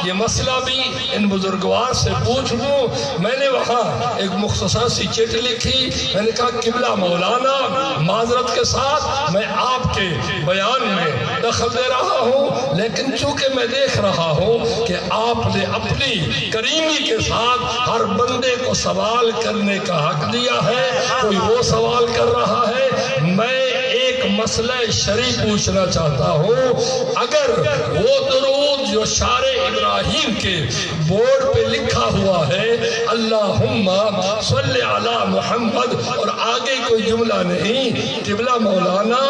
یہ مسئلہ بھی ان بزرگوار سے پوچھ لوں۔ میں نے وہاں ایک مختصر سی چٹ لکھی، میں نے کہا قبلہ مولانا معذرت کے ساتھ میں آپ کے بیان میں دخل دے رہا ہوں، لیکن چونکہ میں دیکھ رہا ہوں کہ آپ نے اپنی کریمی کے ساتھ ہر بندے کو سوال کرنے کا حق دیا ہے، کوئی وہ سوال کر رہا ہے، میں ایک مسئلہ شرعی پوچھنا چاہتا ہوں۔ اگر وہ درود جو شارع ابراہیم کے بورڈ پہ لکھا ہوا ہے اللہم صلی علی محمد اور آگے کوئی جملہ نہیں، قبلہ مولانا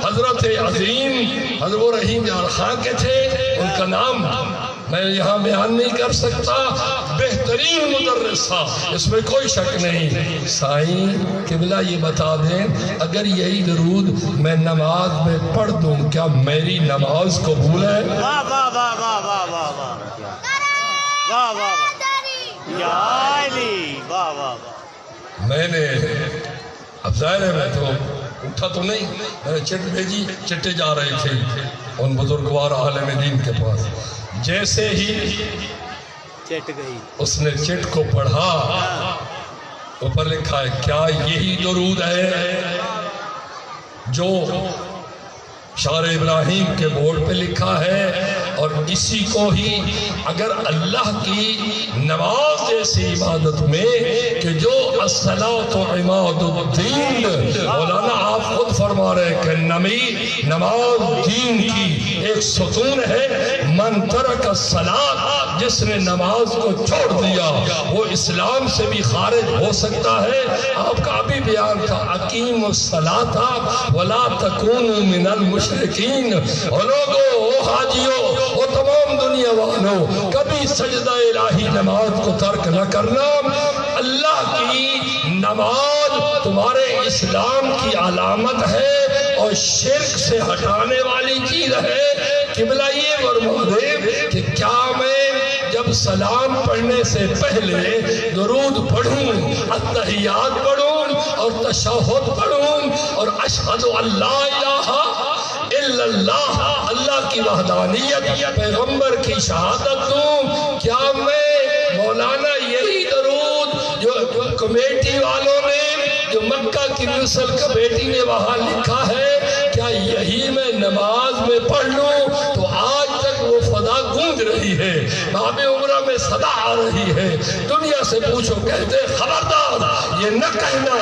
حضرت عظیم حضرت رحیم یار خان کے تھے، ان کا نام میں یہاں بیان نہیں کر سکتا، بہترین مدرس تھا، اس میں کوئی شک نہیں۔ سائیں قبلہ یہ بتا دیں اگر یہی درود میں نماز میں پڑھ دوں کیا میری نماز قبول ہے؟ واہ واہ واہ واہ واہ واہ واہ واہ واہ یا علی واہ واہ واہ۔ میں نے اب ظاہر ہے میں تو اٹھا تو نہیں، میں نے چٹ بھیجی، چٹے جا رہے تھے ان بزرگوار عالم دین کے پاس، جیسے ہی چٹ گئی اس نے چٹ کو پڑھا اوپر لکھا ہے کیا یہی درود ہے جو شارع ابراہیم کے بورڈ پہ لکھا ہے، اور اسی کو ہی اگر اللہ کی نماز جیسی عبادت میں کہ جو الصلاۃ عماد الدین، مولانا آپ خود فرما رہے کہ نماز دین کی ایک ستون ہے، من ترک الصلاۃ، جس نے نماز کو چھوڑ دیا وہ اسلام سے بھی خارج ہو سکتا ہے۔ آپ کا ابھی بیان تھا اقیموا الصلاۃ ولا تکونوا من المشرکین، اور لوگوں حاجیوں وہ تمام دنیا والوں کبھی سجدہ الہی نماز کو ترک نہ کرنا۔ اللہ کی نماز تمہارے اسلام کی علامت ہے اور شرک سے ہٹانے والی چیز ہے۔ قبلہ یہ فرما دے کہ کیا میں جب سلام پڑھنے سے پہلے درود پڑھوں، التحیات پڑھوں اور تشہد پڑھوں اور اشہد ان لا الہ الا اللہ، اللہ کی وحدانیت، پیغمبر کی شہادت دوں، کیا میں مولانا یہی درود جو کمیٹی والوں نے، جو مکہ کی نسل کمیٹی نے وہاں لکھا ہے، کیا یہی میں نماز میں پڑھ لوں؟ تو آج تک وہ فضا گونج رہی ہے، باب عمرہ میں صدا آ رہی ہے، دنیا سے پوچھو کہتے خبردار یہ نہ کہنا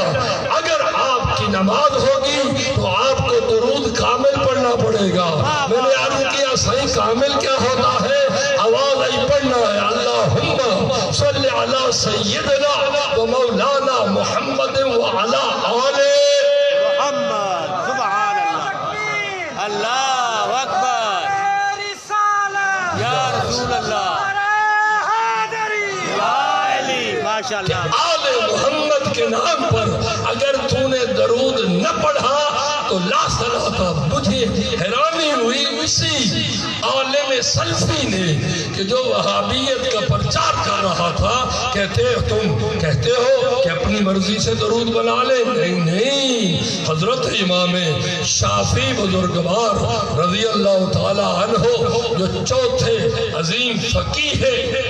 اگر آپ کی نماز ہوگی تو آپ کو درود کامل پڑھنا پڑے گا۔ میں نے عرض کیا صحیح کامل کیا ہوتا ہے؟ آواز آئی پڑھنا ہے اللہم صلی علی سیدنا و مولانا محمد و علی آل محمد، سبحان اللہ، اللہ اکبر، یا رسول اللہ، یا علی، ماشاءاللہ۔ آل محمد کے نام پر اگر تو نے درود نہ پڑھا تو لا صلاۃ۔ مجھے حیرانی ہوئی اسی عالم سلفی نے کہ جو وہابیت کا پرچار کر رہا تھا، تم کہتے ہو کہ اپنی مرضی سے درود بنا لے، نہیں، حضرت امام شافعی بزرگوار رضی اللہ تعالی عنہ جو چوتھے عظیم فقیہ ہے،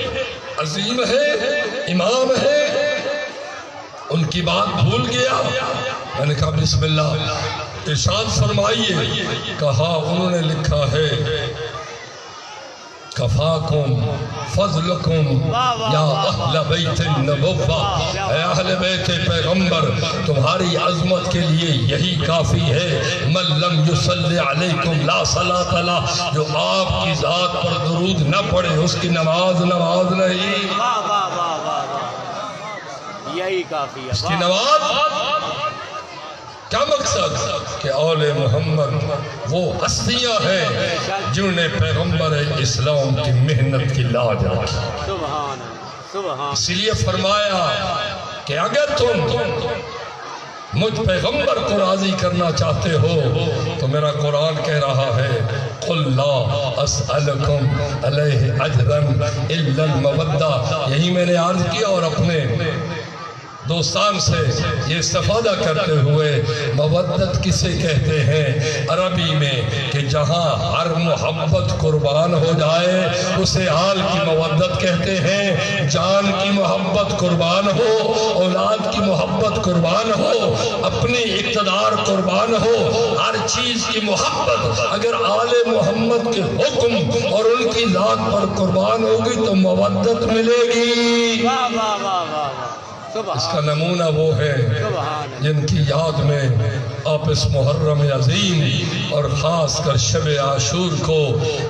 عظیم ہے، امام ہے، ان کی بات بھول گیا۔ میں نے کہا بسم اللہ ارشاد فرمائیے، کہا انہوں نے لکھا ہے کفاکم فضلکم یا اہل بیت النبوہ، اے اہل بیت پیغمبر تمہاری عظمت کے لیے یہی کافی ہے، من لم یصلی علیکم لا صلاۃ لہ، جو آپ کی ذات پر درود نہ پڑھے اس کی نماز نہیں، واہ واہ واہ واہ واہ، یہی کافی ہے، اس کی نماز۔ کیا مقصد کہ آل محمد وہ ہستیاں ہیں جنہوں نے پیغمبر اسلام کی محنت کی لاج رکھی۔ سبحان سبحان۔ اس لیے فرمایا کہ اگر تم مجھ پیغمبر کو راضی کرنا چاہتے ہو تو میرا قرآن کہہ رہا ہے قُلْ لَا أَسْأَلُكُمْ عَلَيْهِ أَجْرًا إِلَّا الْمَوَدَّةَ۔ یہی میں نے عرض کیا اور اپنے دوستان سے یہ استفادہ کرتے ہوئے مودت کسے کہتے ہیں عربی میں کہ جہاں ہر محبت قربان ہو جائے اسے حال کی مودت کہتے ہیں. جان کی محبت قربان ہو، اولاد کی محبت قربان ہو، اپنی اقتدار قربان ہو، ہر چیز کی محبت اگر آل محمد کے حکم اور ان کی ذات پر قربان ہوگی تو مودت ملے گی. واہ واہ واہ واہ واہ. اس کا نمونہ وہ ہے جن کی یاد میں آپ اس محرم عظیم اور خاص کر شب عاشور کو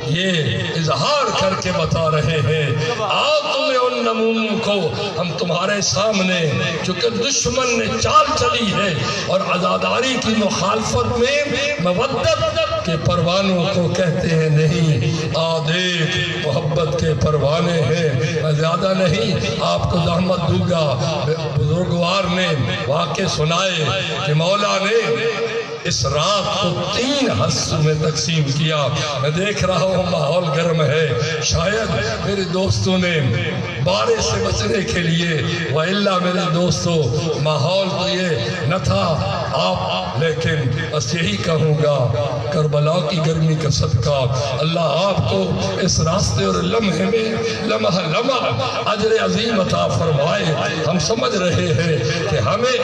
یہ اظہار کر کے بتا رہے ہیں. آؤ تمہیں ان نمونوں کو ہم تمہارے سامنے، چونکہ دشمن نے چال چلی ہے اور عزاداری کی مخالفت میں مودت کے پروانوں کو کہتے ہیں نہیں. دیکھ محبت کے پروانے ہیں. میں زیادہ نہیں آپ کو زحمت دوں گا. بزرگوار نے واقع سنائے کہ مولا نے اس رات کو 3 حصوں میں تقسیم کیا. میں دیکھ رہا ہوں ماحول گرم ہے، شاید میرے دوستوں نے بارش سے بچنے کے لیے، وَإِلَّا میرے دوستوں ماحول تو یہ نہ تھا آپ، لیکن بس یہی کہوں گا کربلا کی گرمی کا صدقہ اللہ آپ کو اس راستے اور لمحے میں لمحہ لمحہ اجر عظیم عطا فرمائے. ہم سمجھ رہے ہیں کہ ہمیں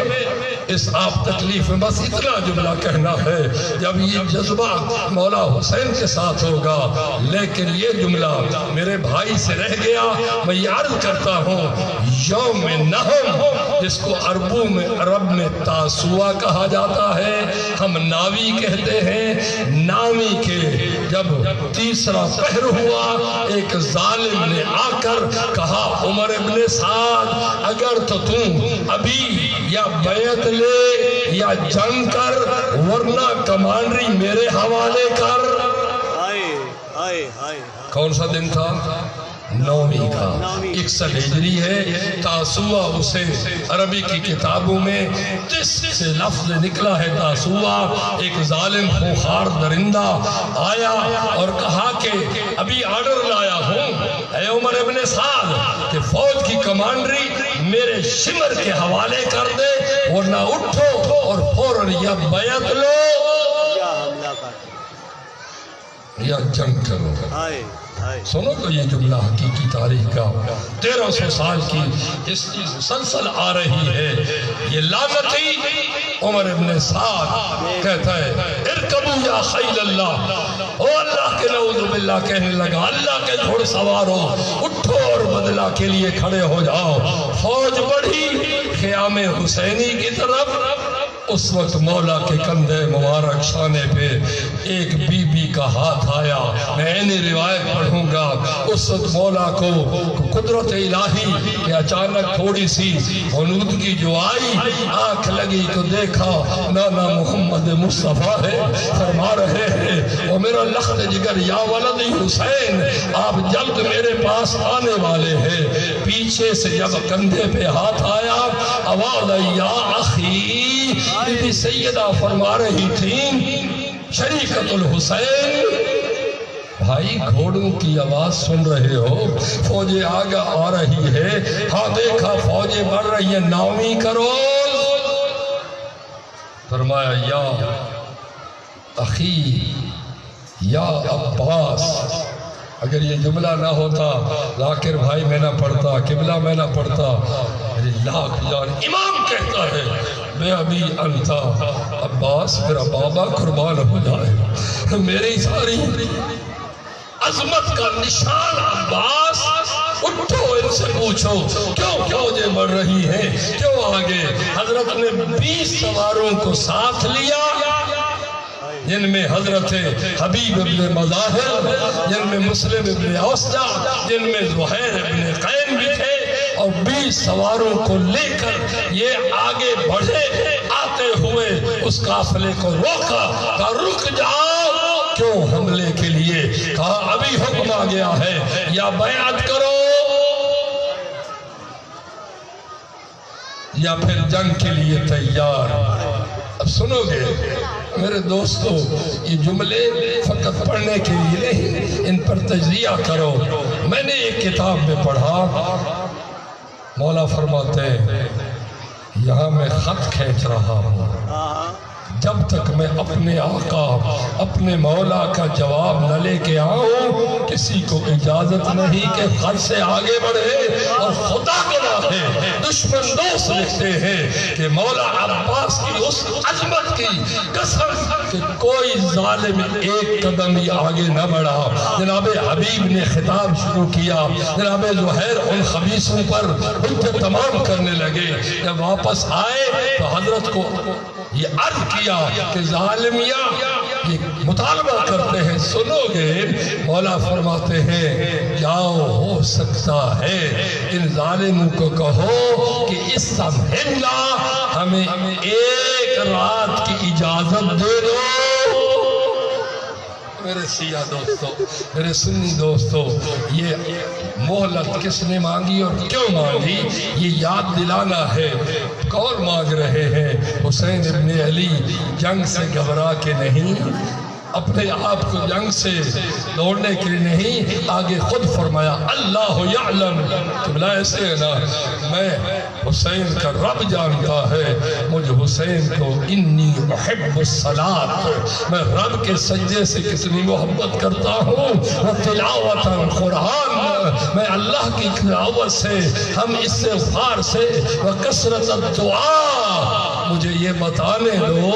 اس آپ تکلیف میں بس اتنا جملہ کہنا ہے جب یہ جذبہ مولا حسین کے ساتھ ہوگا، لیکن یہ جملہ میرے بھائی سے رہ گیا. میں یہ عرض کرتا ہوں یوم نہم جس کو عرب میں تاسوعہ کہا جاتا ہے، ہم ناوی کہتے ہیں. ناوی کے جب 3 پہر ہوا ایک ظالم نے آ کر کہا عمر ابن سعد اگر تو تم ابھی یا بیعت لے یا جنگ کر ورنہ کمانڈری میرے حوالے کر. کون سا دن تھا؟ 9ویں کا. 61 ہجری ہے. تاسوعہ اسے عربی کی کتابوں میں سے لفظ نکلا ہے تاسوعہ. ایک ظالم خوخار درندہ آیا اور کہا کہ ابھی آرڈر لایا ہوں اے عمر ابن سعد کہ فوج کی کمانڈری میرے شمر کے حوالے کر دے ورنہ اٹھو اور فوراً یا بیعت لو یا جنگ کرو. سنو تو یہ جملہ حقیقی تاریخ کا 1300 سال کی اس مسلسل آ رہی ہے. یہ لعنتی عمر ابن سعد کہتا ہے ارکبو یا خیل اللہ، او اللہ کے نعوذ باللہ کہنے لگا اللہ کے گھوڑ سوار ہو، اٹھو اور بدلہ کے لیے کھڑے ہو جاؤ. فوج بڑھی خیام حسینی کی طرف. اس وقت مولا کے کندھے مبارک شانے پہ ایک بی بی کا ہاتھ آیا. میں اینی روایت پڑھوں گا. اس وقت مولا کو قدرت الہی کہ اچانک تھوڑی سی غنودگی جو آئی، آنکھ لگی تو دیکھا نانا محمد مصطفیٰ ہے. فرما رہے ہیں وہ میرا لخت جگر یا ولد حسین آپ جلد میرے پاس آنے والے ہیں. پیچھے سے جب کندھے پہ ہاتھ آیا آواز یا اخی، بی بی سیدہ فرما رہی تھیں شریکت الحسین، بھائی گھوڑوں کی آواز سن رہے ہو، فوجیں آگے آ رہی ہے. ہاں دیکھا فوجیں بڑھ رہی ہیں، نامی کرو. فرمایا یا اخی یا عباس. اگر یہ جملہ نہ ہوتا ذاکر بھائی میں نہ پڑھتا، قبلہ میں نہ پڑھتا، میری لاکھ جان. امام کہتا ہے میں ابھی انتا عباس میرا بابا قربان ہو جائے، میری ساری عظمت کا نشان عباس. اٹھو ان سے پوچھو کیوں فوجیں بڑھ رہی ہیں، کیوں آگے. حضرت نے 20 سواروں کو ساتھ لیا جن میں حضرت حبیب ابن مظاہر، جن میں مسلم ابن اوسجع، جن میں زہیر ابن قین بھی تھے، اور 20 سواروں کو لے کر یہ آگے بڑھے. آتے ہوئے اس قافلے کو روکا، کہا رک جاؤ. کیوں؟ حملے کے لیے. کہا ابھی حکم آ گیا ہے یا بیعت کرو یا پھر جنگ کے لیے تیار. اب سنو گے میرے دوستو، یہ جملے فقط پڑھنے کے لیے نہیں، ان پر تجزیہ کرو. میں نے ایک کتاب میں پڑھا، مولا فرماتے ہیں یہاں میں خط کھینچ رہا ہوں، ہاں جب تک میں اپنے آقا اپنے مولا کا جواب نہ لے کے آؤں کسی کو اجازت نہیں کہ خط سے آگے بڑھے۔ اور خدا گواہ ہے دشمن دوست لکھتے ہیں کہ مولا عباس کی اس عظمت کی قسم کہ کوئی ظالم ایک قدم ہی آگے نہ بڑھا۔ جناب حبیب نے خطاب شروع کیا، جناب زہیر ان خبیثوں پر حجت تمام کرنے لگے۔ جب واپس آئے تو حضرت کو یہ عرض کیا کہ ظالمیاں یہ مطالبہ کرتے ہیں، سنو گے؟ مولا فرماتے ہیں جاؤ، ہو سکتا ہے ان ظالموں کو کہو کہ اس سمحنا ہمیں ایک رات کی اجازت دے دو۔ میرے سیاہ دوستو، میرے سنی دوستو، یہ مہلت کس نے مانگی اور کیوں مانگی یہ یاد دلانا ہے۔ کون مانگ رہے ہیں؟ حسین ابن علی جنگ سے گھبرا کے نہیں، اپنے آپ کو جنگ سے دوڑنے کے لیے نہیں، آگے خود فرمایا اللہ یعلم کہ بلا ایسے ہے نا، میں حسین کا رب جانتا ہے مجھ حسین کو انی احب الصلاۃ، میں رب کے سجدے سے کتنی محبت کرتا ہوں، وہ تلاوت قرآن، میں اللہ کی تلاوت سے، ہم استغفار سے، وہ کثرت الدعا، مجھے یہ بتانے دو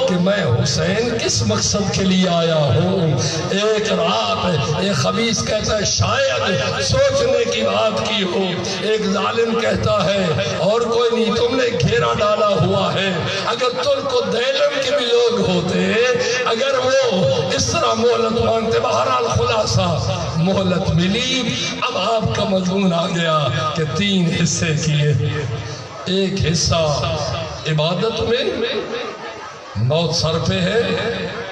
کہ میں حسین کس مقصد کے لیے آیا ہوں۔ ایک رات ایک خبیث کہتا ہے شاید سوچنے کی بات کی ہو، ایک ظالم کہتا ہے اور کوئی نہیں، تم نے گھیرا ڈالا ہوا ہے، اگر تم کو دیلم کے بھی لوگ ہوتے، اگر وہ اس طرح مہلت مانگتے، بہرحال خلاصہ مہلت ملی۔ اب آپ کا مضمون آ گیا کہ 3 حصے کیے، ایک حصہ عبادت میں، موت سر پہ ہے،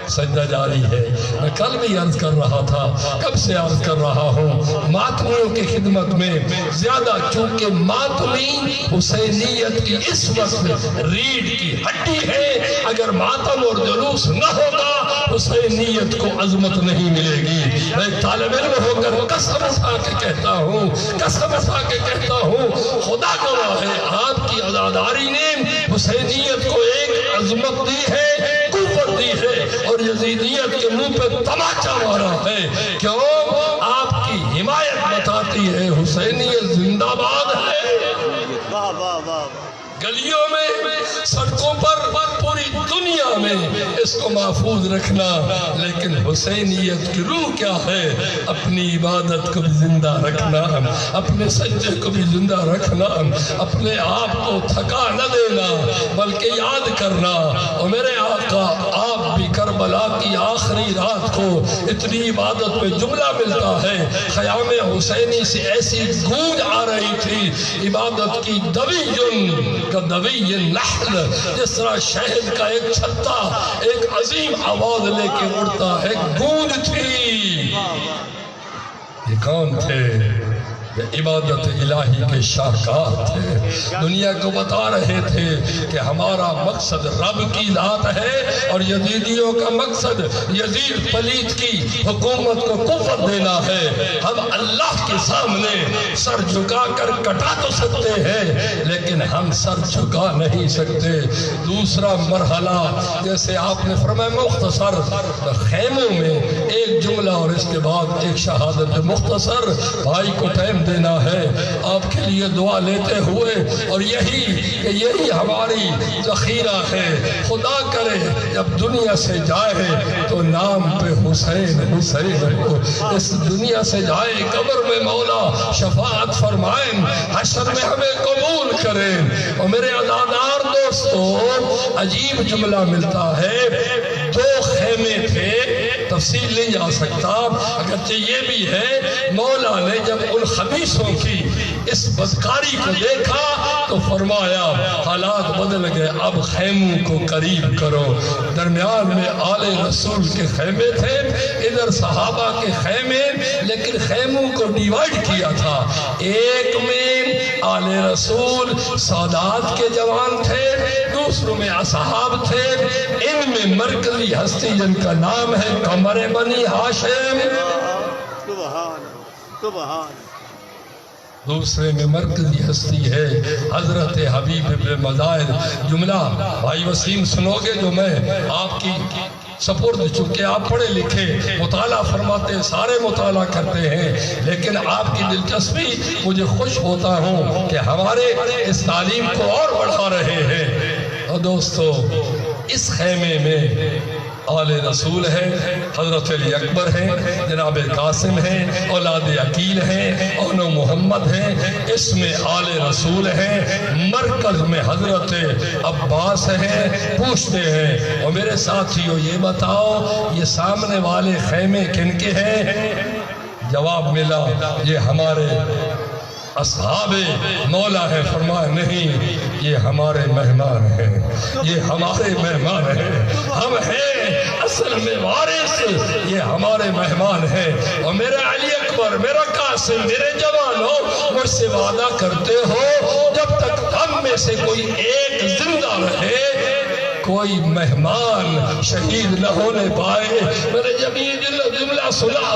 سجدہ جاری ہے۔ میں کل بھی عرض کر رہا تھا، کب سے عرض کر رہا ہوں، ماتمیوں کی خدمت میں زیادہ، چونکہ ماتمی حسینیت کی اس وقت ریڑھ کی ہڈی ہے، اگر ماتم اور جلوس نہ ہوگا حسینیت کو عظمت نہیں ملے گی۔ میں طالب علم ہو کر قسم اٹھا کے کہتا ہوں، قسم اٹھا کے کہتا ہوں، خدا گواہ ہے آپ کی عزاداری نے حسینیت کو ایک عظمت دی ہے، قوت دی ہے، اور یزیدیت کے منہ پہ تماچا مارا ہے۔ کیوں؟ آپ کی حمایت بتاتی ہے حسینیت زندہ باد ہے۔ واہ واہ واہ، گلیوں میں، سڑکوں پر، پوری دنیا میں اس کو محفوظ رکھنا، لیکن حسینیت کی روح کیا ہے؟ اپنی عبادت کو بھی زندہ رکھنا، اپنے سجدے کو بھی زندہ رکھنا، اپنے آپ کو تھکا نہ دینا بلکہ یاد کرنا۔ اور میرے آقا آپ بھی کربلا کی آخری رات کو اتنی عبادت پہ جملہ ملتا ہے، خیام حسینی سے ایسی گونج آ رہی تھی عبادت کی، دوی کا دوی نحل، جس طرح شہد کا ایک چھتا ایک عظیم آواز لے کے اڑتا ہے، گونج تھی۔ یہ کون تھے؟ یہ عبادت الہی کے شاہکار تھے، دنیا کو بتا رہے تھے کہ ہمارا مقصد رب کی ذات ہے، اور یزیدیوں کا مقصد یزید پلیت کی حکومت کو قوت دینا ہے۔ ہم اللہ کے سامنے سر جھکا کر کٹا تو سکتے ہیں، لیکن ہم سر جھکا نہیں سکتے۔ دوسرا مرحلہ، جیسے آپ نے فرمایا مختصر خیموں میں ایک جملہ اور اس کے بعد ایک شہادت مختصر، بھائی کو ٹائم دینا ہے آپ کے لیے دعا لیتے ہوئے، اور یہی ہماری ذخیرہ ہے۔ خدا کرے جب دنیا سے جائے تو نام پہ حسین حسین ہو، اس دنیا سے جائے قبر میں مولا شفاعت فرمائیں، حشر میں ہمیں قبول کریں۔ اور میرے عزادار دوستو، عجیب جملہ ملتا ہے، 2 خیمے تھے، تفصیل نہیں جا سکتا، اگرچہ یہ بھی ہے مولا نے جب ان خبیثوں کی اس بدکاری کو دیکھا تو فرمایا حالات بدل گئے، اب خیموں کو قریب کرو۔ درمیان میں آل رسول کے خیمے تھے، ادھر صحابہ کے خیمے، لیکن خیموں کو ڈیوائیڈ کیا تھا۔ ایک میں آل رسول سادات کے جوان تھے، دوسروں میں اصحاب تھے، ان میں مرکزی ہستی جن کا نام ہے قمر بنی ہاشم۔ سبحان سبحان، دوسرے میں مرکزی ہستی ہے حضرت حبیب ابن مظاہر۔ جملہ بھائی وسیم سنو گے جو میں آپ کی سپرد، چونکہ آپ پڑھے لکھے مطالعہ فرماتے ہیں، سارے مطالعہ کرتے ہیں، لیکن آپ کی دلچسپی مجھے خوش ہوتا ہوں کہ ہمارے اس تعلیم کو اور بڑھا رہے ہیں۔ اور دوستو اس خیمے میں آل رسول ہے، حضرت علی اکبر ہیں، جناب قاسم ہیں، اولاد عقیل ہیں، اونو محمد ہیں، اس میں آل رسول ہیں، مرکز میں حضرت عباس ہیں۔ پوچھتے ہیں اور میرے ساتھیوں یہ بتاؤ یہ سامنے والے خیمے کن کے ہیں؟ جواب ملا یہ ہمارے اصحاب مولا ہے۔ فرمایا نہیں، یہ ہمارے مہمان ہیں، یہ ہمارے مہمان ہیں، ہم ہیں اصل میں وارث، یہ ہمارے مہمان ہیں۔ اور میرے علی اکبر، میرا قاسم، میرے جوانوں مجھ سے وعدہ کرتے ہو جب تک ہم میں سے کوئی ایک زندہ رہے کوئی مہمان شہید نہ ہونے پائے۔ میں نے جب یہ جملہ سنا،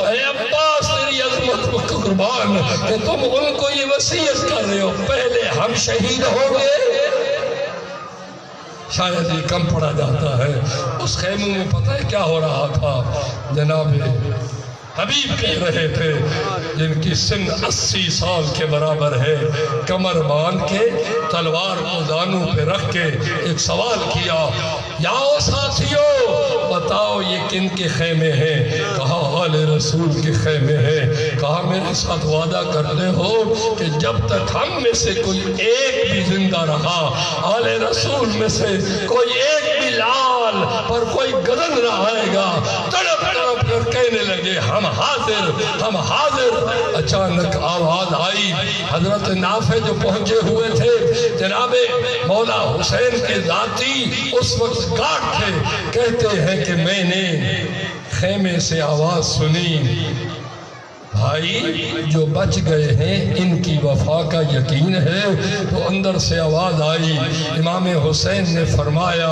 اے عباس تیری عظمت کو قربان کہ تم ان کو یہ وصیت کر رہے ہو پہلے ہم شہید ہوں گے۔ شاید یہ کم پڑا جاتا ہے۔ اس خیمے میں پتہ ہے کیا ہو رہا تھا؟ جناب حبیب کہہ رہے تھے جن کی سن 80 سال کے برابر ہے، کمر باندھ کے تلوار کو دانوں پہ رکھ کے ایک سوال کیا، یاؤ ساتھیو بتاؤ یہ کن کے خیمے ہیں؟ کہا آل رسول کے خیمے ہیں۔ کہا میرے ساتھ وعدہ کرتے ہو کہ جب تک ہم میں سے کوئی ایک بھی زندہ رہا، آل رسول میں سے کوئی ایک بھی لال پر کوئی گدن نہ آئے گا۔ تڑپ تڑپ کر کہنے لگے ہم حاضر، ہم حاضر۔ اچانک آواز آئی، حضرت نافع جو پہنچے ہوئے تھے، جناب مولا حسین کے ذاتی اس وقت گارڈ تھے، کہتے ہیں کہ میں نے خیمے سے آواز سنی، بھائی جو بچ گئے ہیں ان کی وفا کا یقین ہے؟ تو اندر سے آواز آئی، امام حسین نے فرمایا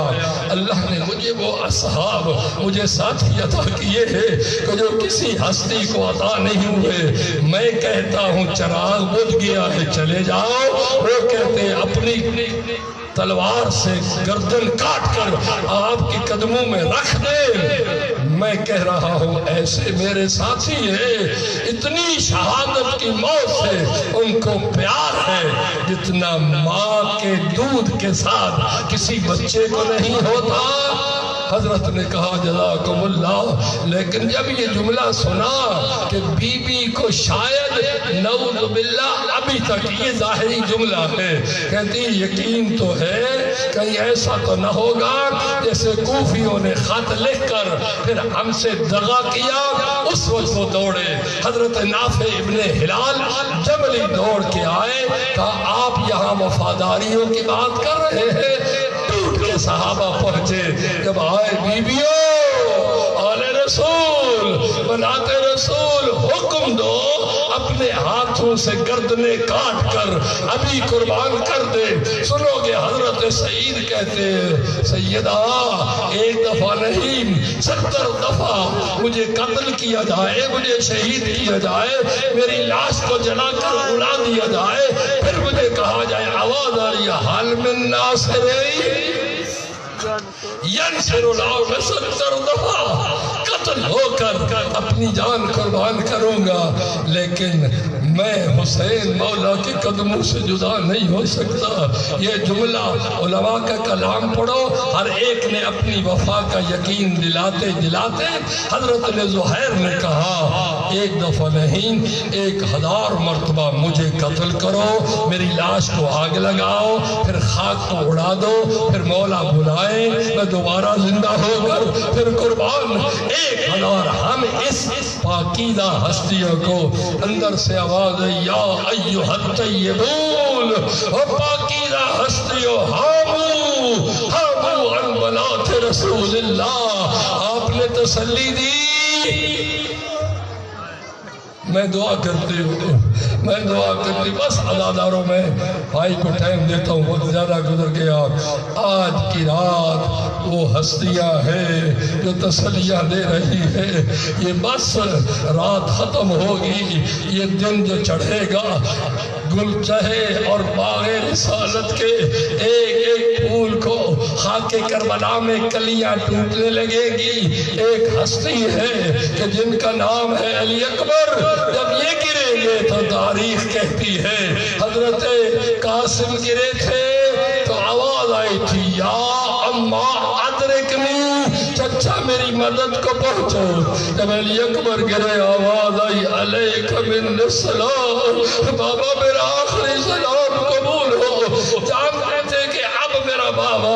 اللہ نے مجھے وہ اصحاب، مجھے ساتھی عطا کیے ہیں کہ جو کسی ہستی کو عطا نہیں ہوئے۔ میں کہتا ہوں چراغ بجھ گیا ہے چلے جاؤ، وہ کہتے ہیں اپنی تلوار سے گردن کاٹ کر آپ کی قدموں میں رکھ دے۔ میں کہہ رہا ہوں ایسے میرے ساتھی ہیں، اتنی شہادت کی موت سے ان کو پیار ہے جتنا ماں کے دودھ کے ساتھ کسی بچے کو نہیں ہوتا۔ حضرت نے کہا جزاکم اللہ، لیکن جب یہ جملہ سنا کہ بی بی کو شاید نعوذ باللہ ابھی تک یہ ظاہری جملہ ہے، کہتی یقین تو ہے کہیں ایسا تو نہ ہوگا جیسے کوفیوں نے خط لکھ کر پھر ہم سے دغا کیا۔ اس وقت وہ دوڑے، حضرت نافع ابن ہلال جبلی دوڑ کے آئے، کہا آپ یہاں وفاداریوں کی بات کر رہے ہیں؟ ٹوٹ کے صحابہ پہنچے، جب آئے بیبیوں آل رسول بناتے رسول حکم دو اپنے ہاتھوں سے گردنے کاٹ کر ابھی قربان کر دے۔ سنو گے حضرت سعید کہتے ہیں سیدہ ایک دفعہ نہیں 70 دفعہ مجھے قتل کیا جائے، مجھے شہید کیا جائے، میری لاش کو جلا کر اڑا دیا جائے، پھر مجھے کہا جائے آواز آ رہی ہے حال من ناصری ینصر اللہ، میں 70 دفعہ قتل ہو کر اپنی جان قربان کروں گا، لیکن میں حسین مولا کے قدموں سے جدا نہیں ہو سکتا۔ یہ جملہ علماء کا کلام پڑھو، ہر ایک نے اپنی وفا کا یقین دلاتے دلاتے حضرت نے زہیر نے کہا ایک دفعہ نہیں 1000 مرتبہ مجھے قتل کرو، میری لاش کو آگ لگاؤ، پھر خاک کو اڑا دو، پھر مولا بلائے میں دوبارہ زندہ ہو کر پھر قربان 1000۔ ہم اس پاکیزہ ہستیوں کو اندر سے آواز یا ایھا الطیبون، پاکیزہ ہستیوں ہامو عن بنات رسول اللہ، آپ نے تسلی دی میں دعا کرتی ہوں، میں دعا کرتی ہوں، بس عزاداروں میں بھائی کو ٹائم دیتا ہوں، وقت زیادہ گزر گیا۔ آج کی رات وہ ہستیاں ہیں جو تسلیاں دے رہی ہے، یہ بس رات ختم ہوگی، یہ دن جو چڑھے گا، گل چہے اور باغ رسالت کے ایک ایک پھول کو خاک کربلا میں کلیاں ٹوٹنے لگے گی۔ ایک ہستی ہے کہ جن کا نام ہے علی اکبر، جب یہ گریں گے تو تاریخ کہتی ہے حضرت قاسم گرے تھے تو آواز آئی تھی، یا اما ادرکنی، چچا میری مدد کو پہنچو۔ جب علی اکبر گرے آواز آئی، علیک من السلام، بابا میرا آخری سلام قبول ہو۔ جانتے تھے کہ اب میرا بابا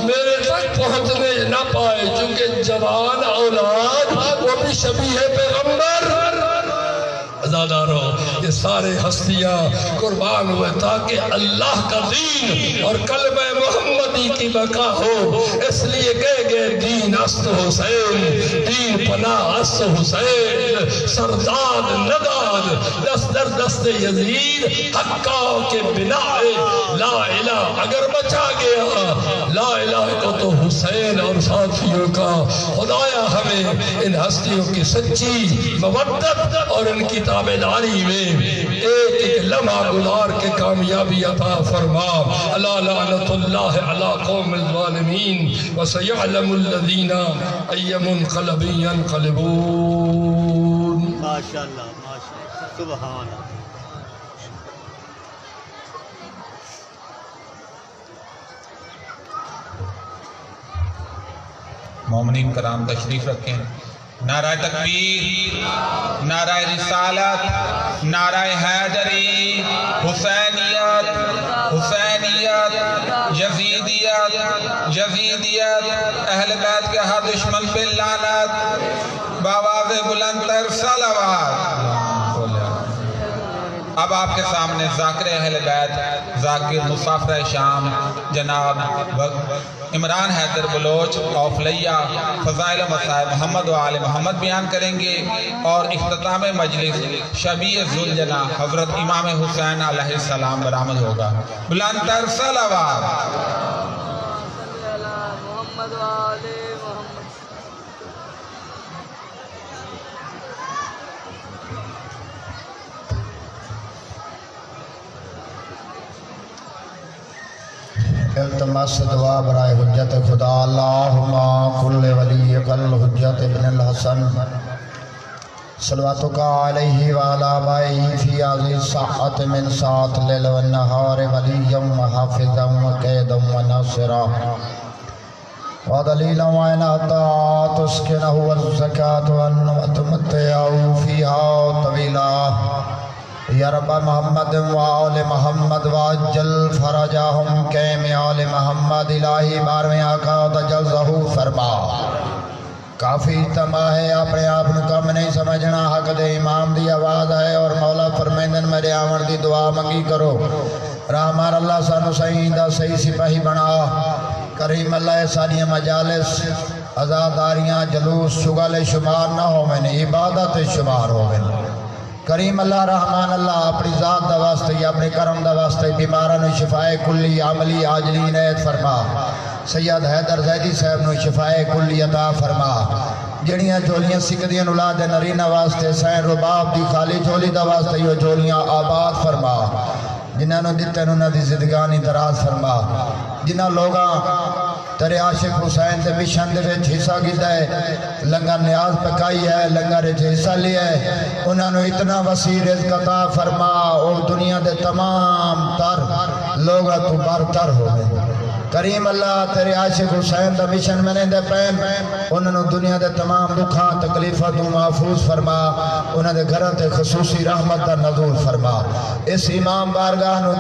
میرے تک پہنچنے نہ پائے، چونکہ جوان اولاد وہ بھی شبیہ پیغمبر۔ عزاداروں، یہ سارے ہستیاں قربان ہوئے تاکہ اللہ کا دین اور کلمہ محمدی کی بقا ہو۔ اس لیے کہے گئے دین است حسین، دین پناہ است حسین، سرداد نداد دست در دست یزید، حقا کے بنا لا الہ اگر بچا گیا، لا الہ کو تو حسین اور ساتھیوں کا۔ خدایا ہمیں ان ہستیوں کی سچی مودت اور ان کی تابعداری میں ایک ایک لمحہ گزار کے کامیابی عطا فرما۔ الا لعنت اللہ علی قوم الظالمین وسیعلم الذین ای منقلب ینقلبون۔ ماشاءاللہ ماشاءاللہ، سبحان اللہ۔ مومنین کرام تشریف رکھیں۔ نعرہ تکبیر، نعرہ رسالت، نعرہ حیدری، حسینیت، حسینیت، یزیدیت، یزیدیت، اہل بیت کے ہر دشمن پہ لعنت، بآواز بلند تر صلوات۔ اب آپ کے سامنے ذاکر اہل بیت، ذاکر مسافر شام جناب عمران حیدر بلوچ اوفلیہ فضائل و مصائب محمد و آل محمد بیان کریں گے، اور اختتام مجلس شبیہ ذوالجناح حضرت امام حسین علیہ السلام برآمد ہوگا۔ بلند تر صلوات۔ محمد و آل محمد۔ التماس دعا برائے حجت خدا، اللہم کل ولی کل حجت ابن الحسن صلواتک علیہ وعلی آبائہ فی عزیز ساعت من ساعت لیل و النہار ولیا و حافظا و قیدا و ناصرا و دلیلا و عناتا تسکنہ والزکاة و تمتعو فیہا طویلا۔ یا رب محمد و آل محمد واجل فرجاہم قیم آل محمد، الہی بارہویں آقا تجزہ فرما۔ کافی تمباہ ہے، اپنے آپ نے کم نہیں سمجھنا، حق دے امام دی آواز ہے، اور مولا فرمیندن میرے آمن دی دعا منگی کرو۔ رحمان اللہ سانو صحیح دا صحیح سپاہی بنا، کریم اللہ ساری مجالس عزاداریاں جلوس شغل شمار نہ ہوئن، عبادت شمار ہوئن۔ کریم اللہ رحمان اللہ اپنی ذات دا واسطے، اپنے کرم دا واسطے بیماران شفائے کلی عملی عاجلی عنایت فرما۔ سید حیدر زیدی صاحب نو شفائے کلی عطا فرما۔ جڑیاں جھولیاں سکھدیاں اولاد نرینہ واسطے، سین رباب دی خالی جھولی دا واسطے یہ جھولیاں آباد فرما۔ جنہاں نو دتے انہاں دی زندگانی دراز فرما۔ جنہاں لوگاں تیرے عاشق حسین دے مشن دے وچ حصہ کیتا ہے، لنگر نیاز پکائی ہے، لنگر وچ حصہ لیا ہے، انہاں نو اتنا وسیع رزق عطا فرما، او دنیا دے تمام تر لوگاں تو برتر ہوئے۔ کریم اللہ تیرے عاشق حسین دا مشن میں دے پین، انہاں نو دنیا دے تمام دکھاں تکلیفاں تو محفوظ فرما، انہاں دے گھراں تے خصوصی رحمت دا نزول فرما۔ اس امام بارگاہ نو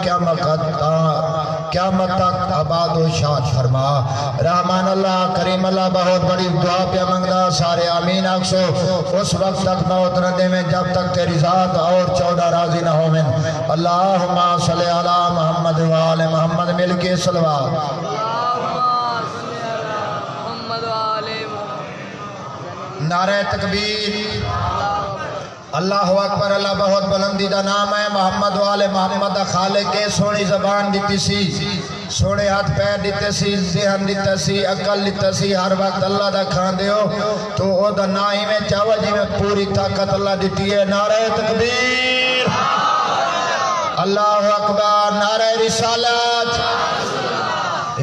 قیامت تک آباد و شاد فرما۔ رحمان اللہ کریم اللہ بہت بڑی دعا پہ منگدا، سارے آمین آکسو۔ اس وقت تک موت نہ دے میں جب تک تیری ذات اور 14 راضی نہ ہومن۔ اللہم صلی علی محمد و آل محمد، مل کے صلوات۔ محمد و آل محمد۔ نعرہ تکبیر، اللہ اکبر اللہ بہت بلندی دا نام ہے محمد والے محمد دا خالق کے سونی زبان دیتی سی سونے ہاتھ پیر دیتے سی ذہن دیتا سی عقل دیتا سی ہر وقت اللہ دا کھان دے ہو تو او دا نائی میں چاوا جی میں پوری طاقت اللہ دیتی ہے نعرہ تکبیر اللہ اکبر نعرہ رسالت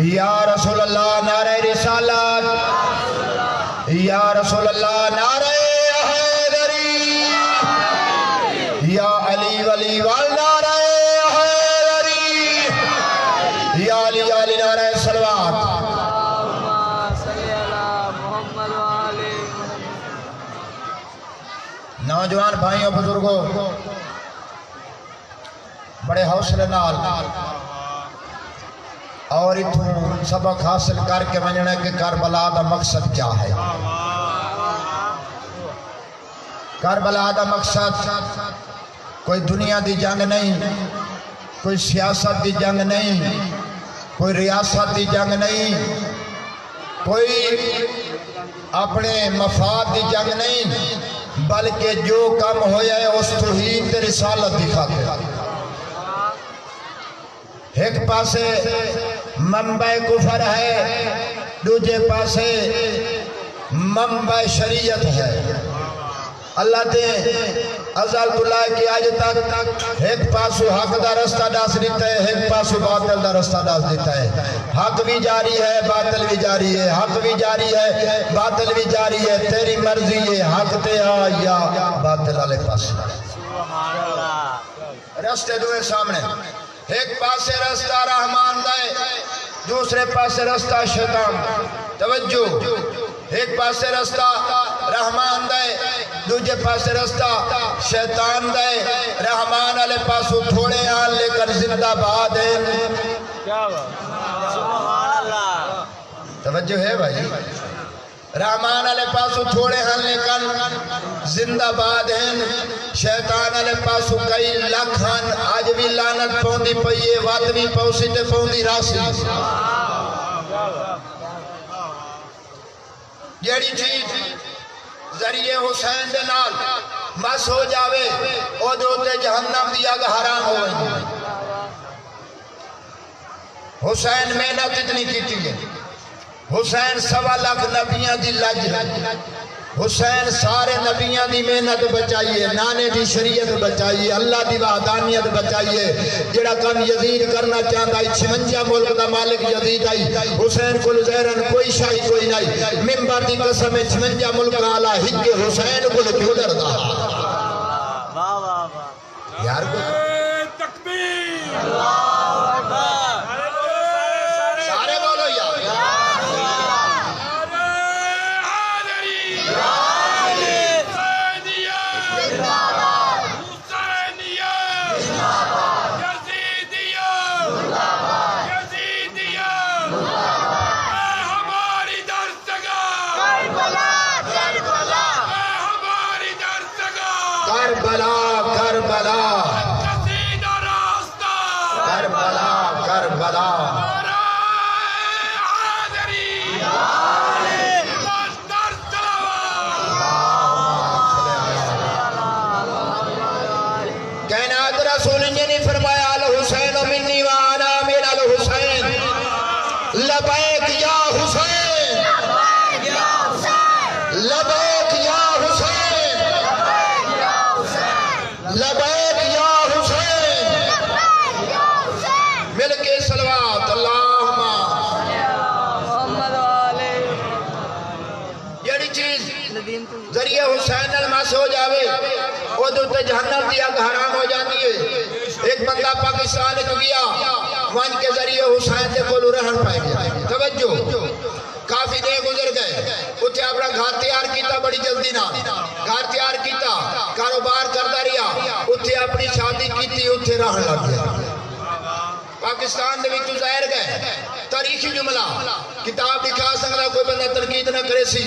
یا رسول اللہ نعرہ رسالت یا رسول اللہ نعرہ حیدری یا علی ولی والنعرہ حیدری یا علی علی نعرہ صلوات اللهم صل على محمد وعلى نوجوان بھائیوں بزرگوں بڑے حوصلے نال اور اتھوں سبق حاصل کر کے منجنے کہ کربلا دا مقصد کیا ہے کربلا دا مقصد کوئی دنیا دی جنگ نہیں کوئی سیاست دی جنگ نہیں کوئی ریاست دی جنگ نہیں کوئی اپنے مفاد دی جنگ نہیں بلکہ جو کم ہویا ہے اس توحید تے رسالت دکھاتے ہیں ایک پاسے منبع کفر ہے دوجے پاسے منبع شریعت ہے اللہ دے ازل اللہ کی آج تک ایک پاسو حق دا رستہ ڈاس دیتا ہے ایک پاسو باطل دا رستہ ڈاس دیتا ہے حق بھی جاری ہے باطل بھی جاری ہے حق بھی جاری ہے باطل بھی جاری ہے تیری مرضی ہے حق تے آ یا باطل والے پاس سبحان اللہ رستے دوئے سامنے ایک پاسے رستہ رحمان دائے دوسرے پاسے رستہ شیطان توجہ ایک پاسے رستہ رحمان دائے دوجے پاسے رستہ شیطان دائے رحمان علیہ پاسو تھوڑے آن لے کر زندہ باد ہے کیا بات سبحان اللہ توجہ ہے بھائی رحمان علیہ پاسو تھوڑے ہن لیکن زندہ باد ہیں شیطان علیہ پاسو کئی لکھن آج بھی لانت پوندی پئیے وات بھی پوسی تے پوندی راسی جیڑی چیز ذریعے حسین دے نال مس ہو جاوے او دوتے جہنم دی اگ حرام ہوئے حسین محنت اتنی کیتی ہے حسین سوا لاکھ نبیاں دی لج ہے حسین سارے نبیاں دی محنت بچائیے نانے دی شریعت بچائیے اللہ دی وحدانیت بچائیے جڑا کم یزید کرنا چاہتا ہے 56 ملک دا مالک یزید آئی حسین کو زہرن کوئی شاہی کوئی نہیں ممبر دی قسم 56 ملک آلہ ہج حسین کو کیوں ڈردا واہ واہ واہ یار کو تکبیر اللہ اکبر سارے بولو یار کربلا کربلا کربلا کربلا کائنات رسول نے فرمایا الحسین منی وانا من الحسین لبیک یا حسین لبیک یا حسین لبیک یا حسین مل کے صلوات اللہم محمد وعلى جڑی چیز ذریعہ حسین الماس ہو جاوے وہ دوتے جہنم دی اگ حرام ہو جاتی ہے ایک بندہ پاکستان کو گیا وان کے ذریعے حسین دے کولو رہن پائے گیا توجہ کافی دے گزر گئے اتھے اپنا گھر تیار کیتا بڑی جلدی نہ گھر تیار کیتا کاروبار کرتا رہا اتھے اپنی شادی کیتی اتھے رہن لگ گیا پاکستان دے وچوں ظاہر گئے تاریخی جملہ کتاب دکھا سکتا کوئی بندہ تنقید نہ کرے سی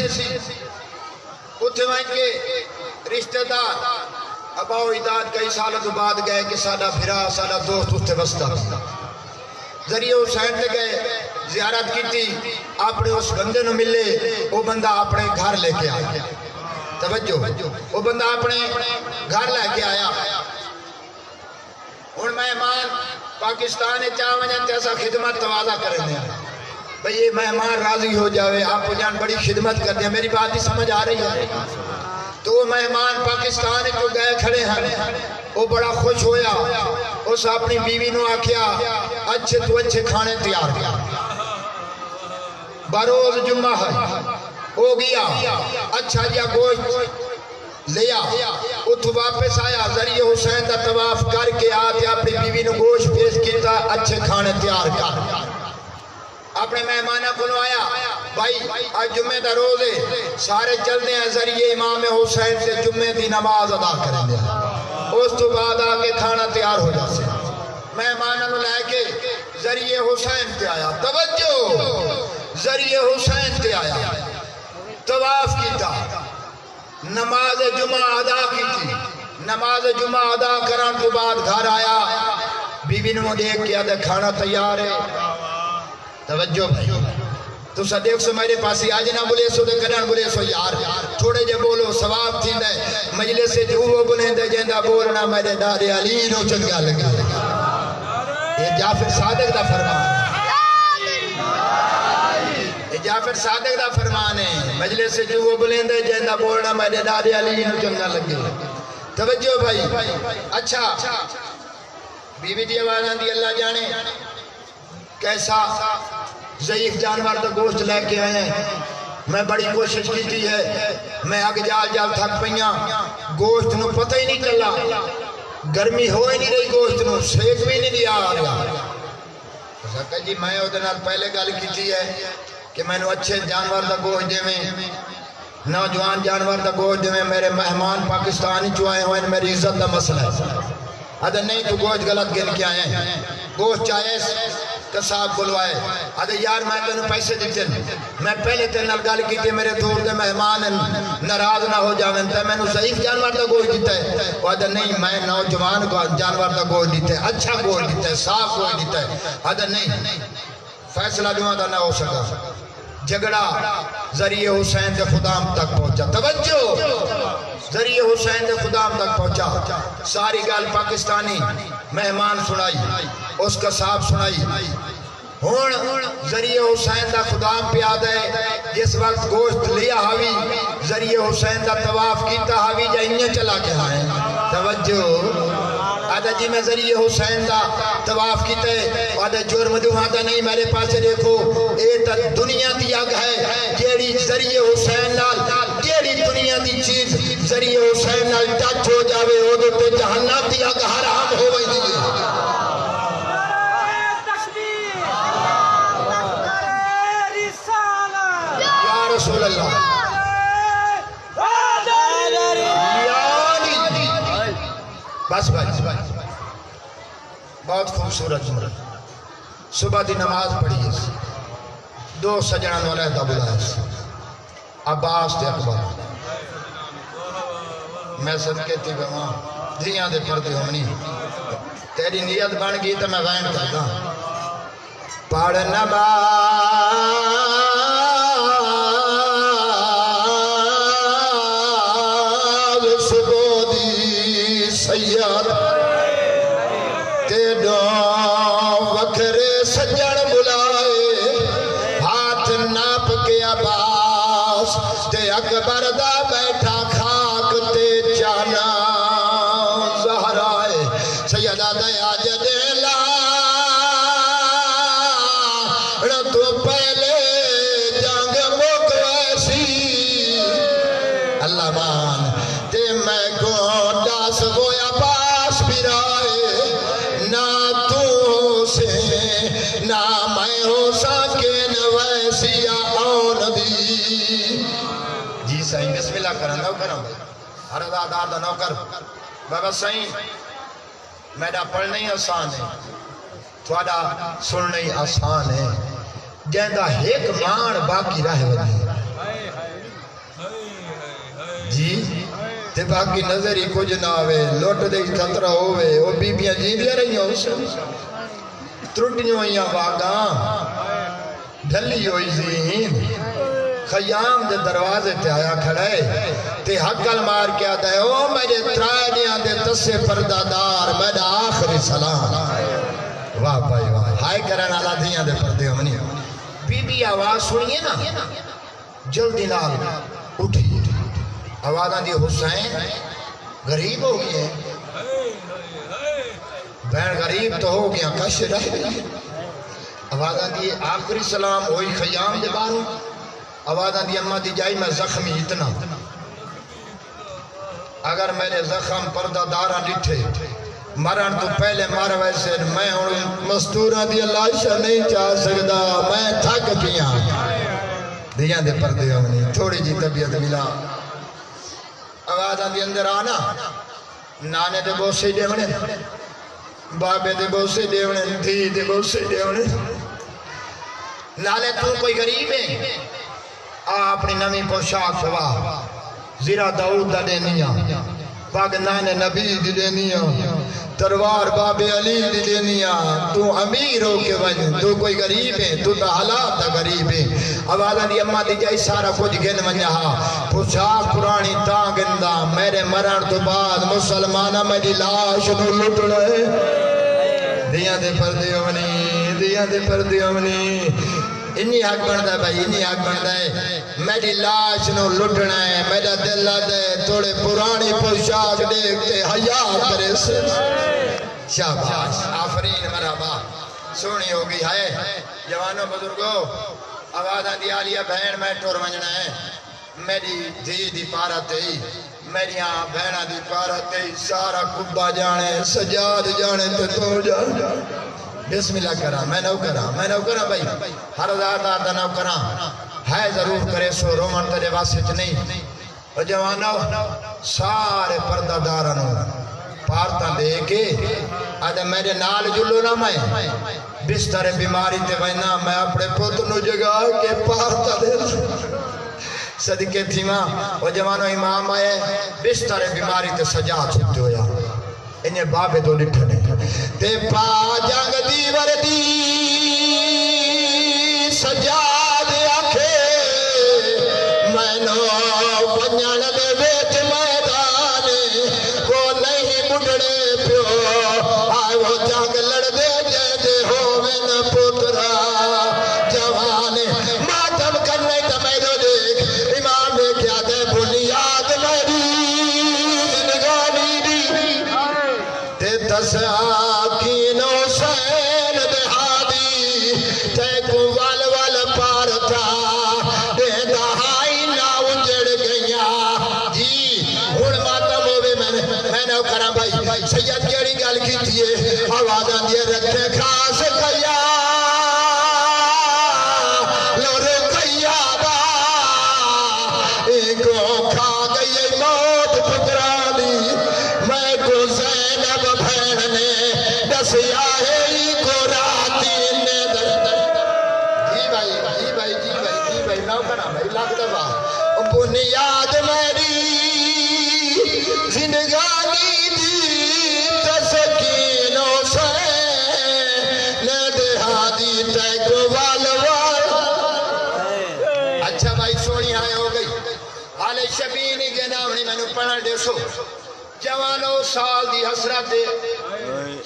اتھے وہاں کے رشتہ دار اباؤ اجداد کئی سالوں تو بعد گئے کہ ساڈا بھرا ساڈا دوست اتھے بستا ذریعے حسین نے گئے زیارت کی تھی اپنے اس بندے نو ملے وہ بندہ اپنے گھر لے کے آیا توجہ وہ بندہ اپنے گھر لے کے آیا ہوں مہمان پاکستان چاہ وجن تے ایسا خدمت توازہ کریں دیا بھئی یہ مہمان راضی ہو جاوے آپ کو جان بڑی خدمت کر دیا میری بات ہی سمجھ آ رہی ہے تو وہ مہمان پاکستان جو گئے کھڑے ہیں وہ بڑا خوش ہویا اس اپنی بیوی نو آکھیا اچھے تو اچھے کھانے تیار کیا بروز جمعہ ہے ہو گیا اچھا جا گوشت لیا اتھو واپس آیا ذریعہ حسین دا طواف کر کے آتے اپنی بیوی نو گوشت پیش کیتا اچھے کھانے تیار کر اپنے مہمانہ کو آیا بھائی آج جمعہ دا روز ہے سارے چل دے ہیں ذریعہ امام حسین سے جمعہ دی نماز ادا کریں دے اس تو بعد آگے کھانا تیار ہو جاتے مہمانہ نو لے کے ذریعہ حسین تے آیا توجہ ذریعہ حسین تے آیا طواف کیتا نماز جمعہ ادا کی تھی نماز جمعہ ادا کران تو بعد گھر آیا بیوی نے دیکھ کے آدھا کھانا تیار ہے توجہ بھائی تو صدیق سے میرے پاس آج نہ بولے سو دے کرن بولے سو یار تھوڑے جے بولو ثواب تھی دے مجلس سے جو وہ بولیں دے جندہ بولنا میرے دار علی نو چنگا لگا یہ جعفر صادق دا فرمان ہے جعفر صادق دا فرمان ہے مجلس سے جو وہ بلیں دے جہندہ بولنا میرے دادے علی نو چنگا لگے توجہ بھائی اچھا بیوی دی آوازاں دی اللہ جانے کیسا ضعیف جانور دا گوشت لے کے آئے ہیں میں بڑی کوشش کی تھی ہے میں آگے جال تھک پئیاں گوشت نو پتہ ہی نہیں چلا گرمی ہو ہی نہیں رہی گوشت نو سیک بھی نہیں دیا آ رہا سکتا جی میں ادھر پہلے گل کی تھی ہے کہ میں نے اچھے جانور دا گوشت دے میں نوجوان جانور دا گوشت دے میں میرے مہمان پاکستانی چوائے ہوئے میری عزت دا مسئلہ ہے ادھر نہیں تو گوشت غلط گن کے آئے ہیں گوشت چاہے کساب بلوائے ادھر یار میں تینوں پیسے دیتے میں پہلے تینوں گل کی تھی میرے دور دے مہمان ناراض نہ ہو جاویں تے میں نے ضعیف جانور دا گوشت دیتا ہے ادھر نہیں میں نوجوان جانور دا گوشت دیتا ہے اچھا گوشت دیتا ہے صاف گوشت دیتا ہے ادھر نہیں فیصلہ جو نہ ہو سکا جھگڑا ذریعہ حسین دے خدام تک پہنچا توجہ ذریعہ حسین دے خدام تک پہنچا ساری گال پاکستانی مہمان سنائی اس کا صاحب سنائی ہون ذریعہ حسین دا خدام پیاد ہے جس وقت گوشت لیا حاوی ذریعہ حسین دا طواف کیتا حاوی جائیں چلا کے آئے توجہ آدھا جی میں ذریعہ حسین دا طواف کیتے آدھا جرم جو آدھا نہیں میرے پاس دیکھو اے تا دنیا دی اگ ہے جیڑی ذریعہ حسین نال جیڑی دنیا دی چیز ذریعہ حسین نال ٹچ ہو جاوے او دے تے جہنم دی اگ حرام ہو وئی دی یا رسول اللہ بس بہت خوبصورت جملہ صبح دی نماز پڑھی ہے دو سجنان والے دا بلائے عباس دے اکبر میں صدقے تھی بہاں دھیاں دے پردے ہونی تیری نیت بن گئی تو میں وین کرتا پڑھ نماز صبح دی سیاد وکھرے سجن بلائے ہاتھ ناپ کے عباس تے اکبر دا بیٹھا خاک تے جانا زہرائے سیدہ دیا جدیلا تو پہلے جنگ مک ویسی اللہ مان تے میں کو ڈاس گویا پاس پھرائے نہ تو سے نہ میں ہو ساکن ویسی آن دی جی سائیں بسم اللہ کرن نو کرن ہر دار دا نو کر بابا سائیں میرا پڑھنا ہی آسان ہے تھوڑا سننا ہی آسان ہے جہاں ایک مان باقی رہ وجہ جی تے باقی نظر ہی کچھ نہ آوے لوٹ دے خطرہ ہوئے وہ بیبیاں جیندیاں رہی ہوں ترٹیوں ہوئیاں واگاں ڈھلی ہوئی زین خیام دے دروازے تے آیا کھڑے تے حقل مار کے آتا ہے او میرے ترائیاں دے تسے پردادار میرا آخری سلام واہ بھائی واہ ہائے کرن آلا دیاں دے پردے ہونی بی بی آواز سنیے نا جلدی نال اٹھی آوازاں دی حسین غریب ہو گئی ہے بہن غریب تو ہو گیا کش رہ گئی آوازاں دی آخری سلام ہوئی خیام دے باروں آوازاں دی اماں دی جائی میں زخمی اتنا اگر میرے زخم پردہ دارہ ڈٹھے مرن تو پہلے مر ویسے میں ہوں مستورہ دی لاشا نہیں چاہ سکتا میں تھک پیا دیاں دے پردے ہونی تھوڑی جی طبیعت ملا آوازاں دی اندر آنا نانے دے بوسے دیونے بابے دے بوسے دیونے دھی دے بوسے دیونے لالے تو کوئی غریب ہے اپنی نمی پوشاک سوا زیرہ داؤد دا دینیاں پاک نانے نبی دی دینیاں تروار باب علی دی دینیاں تو امیر ہو کے وجہ تو کوئی غریب ہے تو تا حالات تا غریب ہے حوالہ دی اماں دی جائی سارا کچھ گن منجہا پوشاک پرانی تاں گندہ میرے مرن تو بعد مسلمانہ میری لاش نو لٹ لے دیاں دے پردے ہونی انی حق بندہ ہے بھائی انی حق بندہ ہے میری لاش نو لٹنا ہے میرا دل دے تھوڑے پرانی پوشاک دیکھتے حیاء کرے سے شاباش آفرین مرحبا سونی ہوگی ہے جوانوں بزرگوں آوازاں دی آلیا بہن میں ٹور منجنا ہے میری دھی دی پارا تے میری بہنہ دی پارا تے سارا کبا جانے سجاد جانے تے تو جانے بسم اللہ کرا میں نو کرا بھائی ہر ذات آتا نو کرا ہے ضرور کرے سو رومن تیرے واسط نہیں اور جوانو سارے پردہ دارانو پارتا دے کے آدھے میرے نال جلو نہ میں بستر بیماری تے وینا میں اپنے پوتنو جگہ کے پارتا دے صدقے تھی ماں وہ جوانو امام آئے بستر بیماری تے سجا چھتے ہویا انہیں بابے دو لٹھنے تے پا جنگ دی وردی سجاد آکھے میں نو بنیان دے بیچ میدان کو نہیں بڑھڑے پیو آئے وہ جنگ لڑ دے جے دے ہووین پترا جوان ماتم کرنے تمیدو دیکھ امام نے کیا دے بنیاد میری زندگانی دی تساکین حسین دہادی تیکو وال وال پارتا دے دہائی نہ انجڑ گیا جی ہون ماتم ہوئے میں نے کرام بھائی سید کیڑی گال کی تیئے آوازاں دیئے رکھے خاص کیا لور کیا با ایک کھا گئی موت پکرانی میں کو زینب بھیڑنے دسیا ہے کو راتی نے جی بھائی ناؤ کرنا بھائی لاکھ دفعہ بنیاد میری زندگانی دی تسکین حسین دہادی تیک وال اچھا بھائی سونی آئے ہو گئی حال شبینی کے نامنی میں نے پڑھا دیسو جوانو سال دی حسرت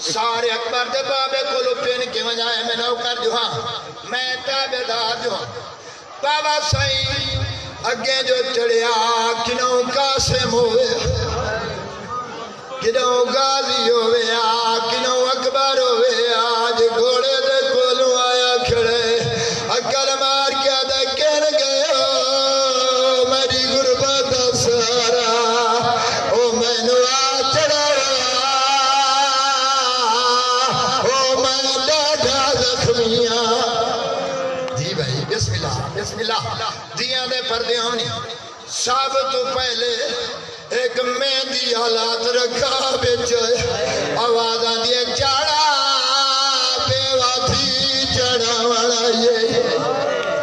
سارے اکبر دے بابے کو لپین کے وجائے میں نوکر جو ہاں میں تابع دار جو ہاں بابا سائی اگے جو چڑیا کنوں قاسم ہوئے کنوں غازی ہوئے کنوں اکبر ہوئے آج گھوڑے دے کولوں آیا کھڑے اکل مار کیا دے کہن گئے میری غربت سارا او میں نو آچڑا او میں لاڈا زخمیاں جی بھائی بسم اللہ دیاں دے پردے ہونی سب تو پہلے ایک مہندی حالات رکھا بیچے آوازاں دیے چاڑا بیوہ تھی چڑا وڑا یہ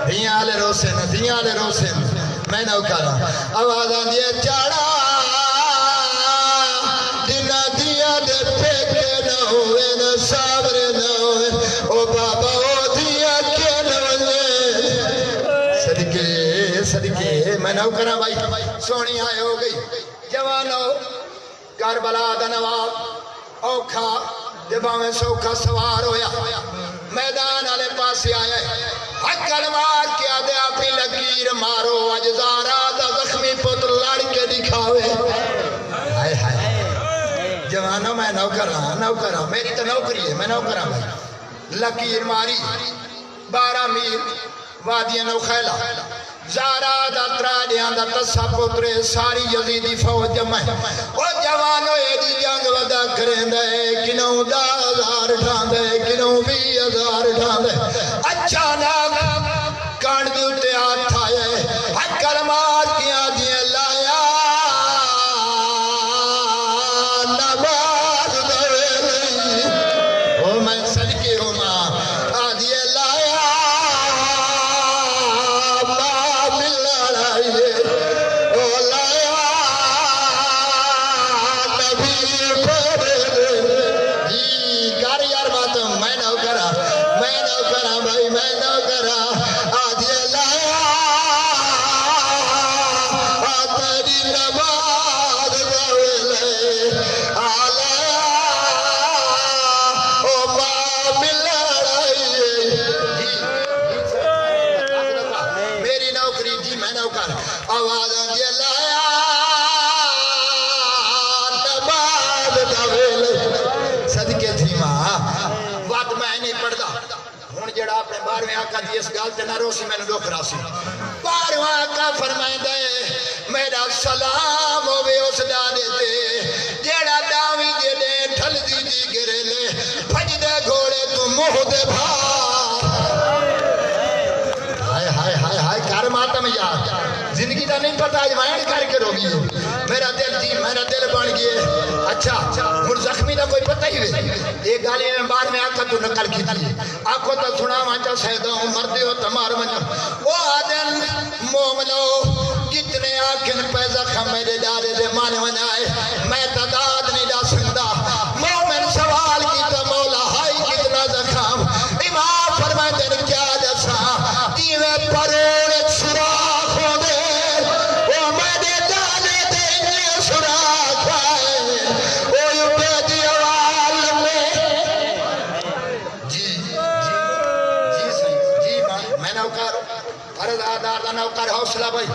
دیاں لے روسن میں نو کرا آوازاں دیے چاڑا دینا دیاں دے پھیکے نہ ہوئے نہ صبر نہ ہوئے او بابا او دیاں کے نہ ہوئے نہ کرا بھائی سونی آئے ہو گئی جوانو کربلا دا نواب اوکھا جبا میں سوکھا سوار ہویا میدان والے پاس آیا ہکڑ مار کیا دے اپنی لکیر مارو اجزارا دا زخمی پتر لڑ کے دکھاوے ہائے ہائے جوانو میں نوکر ہاں میری تو نوکری ہے میں نوکر ہاں بھائی لکیر ماری 12 میل وادی نو خیلا زارا دا تراڑیاں دا تسا پترے ساری یزیدی فوج جمع او جوانو ایدی جنگ ودا کریں دے کنوں 10,000 ٹھان دے کنوں 20,000 ٹھان دے اچانک کان دی اٹھے ہاتھ آئے ہکڑ مار کیا دیے لایا نواز دویلی او میں صدقے ہوں ماں آدھیے لایا اس گال جنا روسی میں نے دو کراسی 12واں آقا فرمائیں دے میرا سلام ہوئے اس دادے تے جیڑا داوی دے دے ٹھل دی دی گرے لے بھج دے گھوڑے تو موہ دے بھار ہائے ہائے ہائے ہائے کار ماتم یاد زندگی دا نہیں پتا آج وائن کر کے روگی ہے میرا دل بن گئے اچھا مر زخمی دا کوئی پتہ ہی ہوئے ایک گالی میں بعد میں آقا تو نقل کی تھی آقا تو سنا مانچا سیدہ ہوں مردے ہو تمہار منہ وہ آدن مومنو کتنے آکن پہ زخم میرے ڈارے دے مانے منائے میں تعداد نہیں ڈا سکتا مومن سوال کی تو مولا ہائی کتنا زخم امام فرمائے دن کیا جسا دیوے پروڑ سراخ ہو دے وہ میرے ڈالے دیں سراخ آئے وہ یوپے دیوال میں جی میں نوکر عرضادار دا نوکر حوصلہ بھائی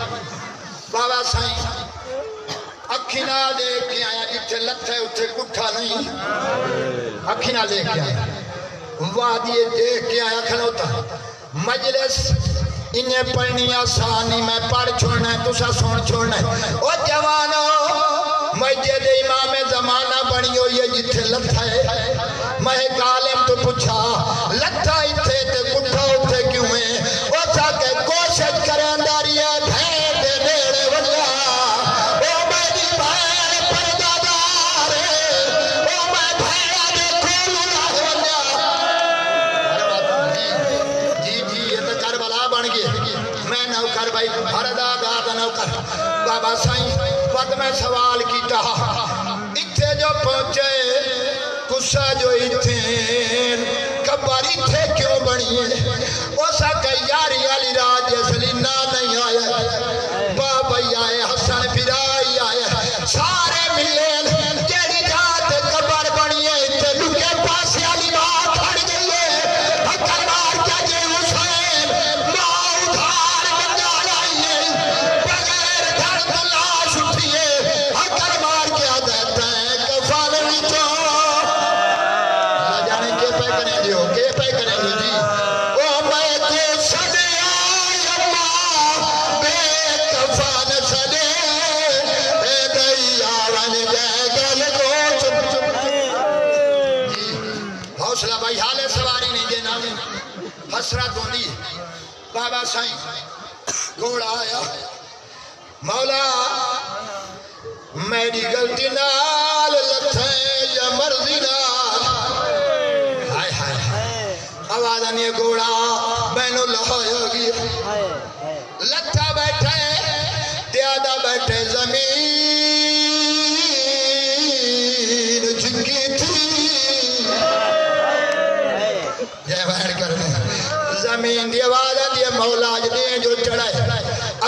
بابا سائیں اکھینا دیکھ کے آیا جتھے لتھے اتھے کٹھا نہیں اکھینا دیکھ کے آیا وادی دیکھ کے آیا کھلوتا مجلس انہیں پڑھنی آسانی میں پڑھ چھوڑنا ہے تُسا سون چھوڑنا ہے او جوانو مسجد امام زمانہ بنی ہوئی ہے جتھے لتھا ہے میں ایک عالم تو پوچھا لتھا اتھے تے کٹھا اتھے کیوں ہے او سا کہ کوشش کریں انداری ہے بھین دے نیڑے وجہ او میری بھین پردادار ہے او میں بھین دے کھولو نہ وجہ جی یہ تو کربلا بن گئے میں نوکر بھائی عرضادار دا نوکر بابا سائیں وقت میں سوال کیتا اتھے جو پہنچے کسا جو اتھین کباری تھے کیوں بنی ہے اوسا کہ یاری علی راج اصلی نہ نہیں آیا بابا آئے حسن پھرائی آئے سارے ملین جیڑی جات کبار بنی ہے اتھے لکے پاس علی ماں کھڑ گئی ہے حکر مار کیا جے حسین ماں ادھار بندار آئی ہے بغیر دھڑ دلاش اٹھی ہے حکر مار کیا دیتا ہے کفان وچوں حسرت ہوندی بابا سائیں گھوڑا آیا مولا میری غلطی نال لتھیں یا مرضی نال ہائے ہائے آواز آنی گھوڑا بینو لہایا گیا لتھا بیٹھے تیادہ بیٹھے زمین جھنگی تھی جے بہن کرنے زمین دی آواز آدھی مولا جدیں جو چڑھائے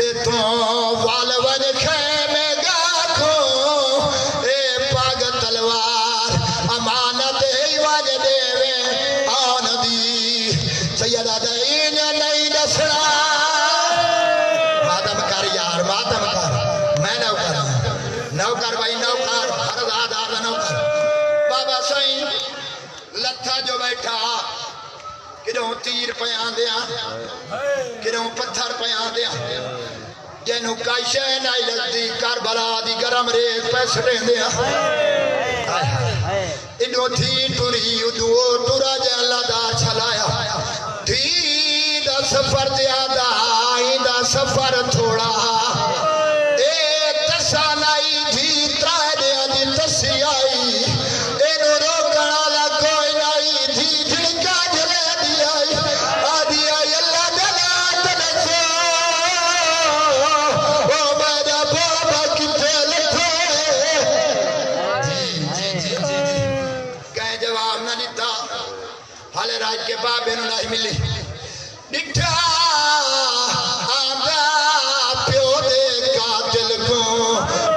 تے تو والون خیمے گاکھو اے پاگ تلوار امانت ہی وج دیوے آن دی سیدہ دین نہیں دسنا ماتم کر یار ماتم کر میں نوکر بھائی نوکر ہر دادار نوکر بابا سائیں لتھا جو بیٹھا کدوں تیر پیاں دیا کدوں پتھر پیاں دیا جنہوں کائی شے نہیں لگتی کربلا دی گرم ریت پیسرے دیا انہوں تھی ٹوری ادھو ٹورا جے اللہ دا چھلایا تھی دا سفر زیادہ آئی دا سفر تھوڑا اے تسانائی تھی ترائے دیا دی تسی آئی انہوں روکنا لگوئی نائی تھی جھنکا جلے دی آئی آدھی آئی اللہ دلا تلسو او میرا بابا کتے لکھو جی کہیں جواب نہ دیتا حال راج کے بابے نو نہیں ملی ڈٹھا آنگا پیو دے قاتل کو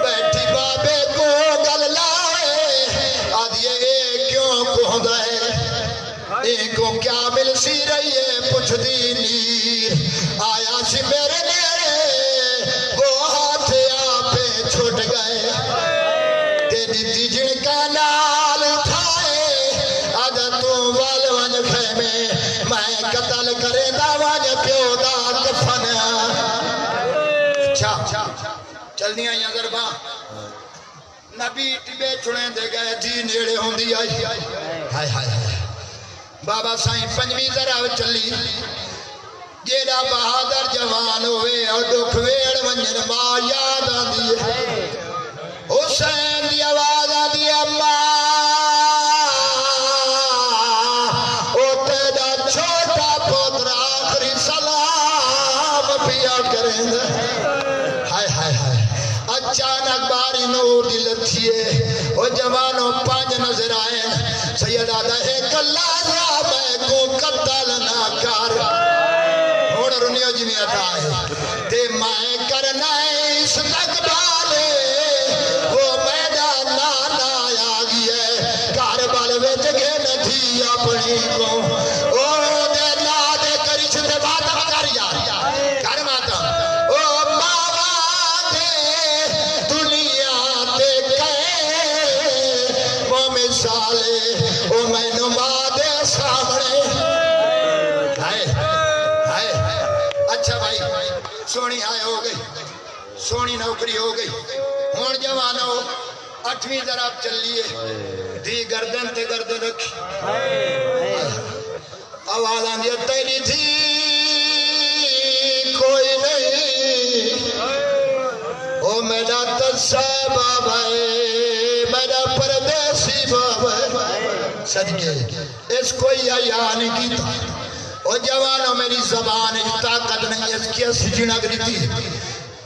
بیٹھی بابے کو گل لائے آدھیے اے کیوں کہن دے اے کو کیا مل سی رہی ہے پوچھ دی نیر آیا سی میرے نیرے وہ ہاتھ آپے چھوٹ گئے تیری جن کا نال اٹھائے آدھا تو والون خیمے میں قتل کرے داواج پیو دا کفن اچھا چل دیا یا ضربہ نبی ٹبے چھڑیں دے گئے تھی نیڑے ہوں دی آئی ہائے ہائے ہائے بابا سائیں پنجویں ذرا چلی جیڑا بہادر جوان ہوئے اور دکھ ویڑ ونجن ماں یاد آن دیئے حسین دی آواز آن دی اماں او تیرا چھوٹا پوتر آخری سلام پیا کریں دے ہائے ہائے ہائے اچانک باری نور دل تھیے او جوانوں پانچ نظر آئے سیدہ دہے کلا جا میں کو قتل نہ کر ہوڑ رنیو جی میں عطا ہے تے میں کرنا اس تقبالے وہ میدان نانا آگی ہے کاربال ویچ گے نتھی اپنی کو او دے نا دے کریچ دے باتم کر یار کر ماتم او ماما دے دنیا دے کئے وہ مثالے او میں نما دے سامنے ہائے ہائے اچھا بھائی سونی آئے ہو گئی سونی نوکری ہو گئی ہون جوانو 8ویں ضرب چلیے دی گردن تے گردن رکھی آواز آن دیا تیری تھی کوئی نہیں او میرا تسا بابا میرا پردیسی بابا صدقے اس کوئی آیان کیتا او جوانو میری زبان طاقت نہیں اس کی سجنگ دیتی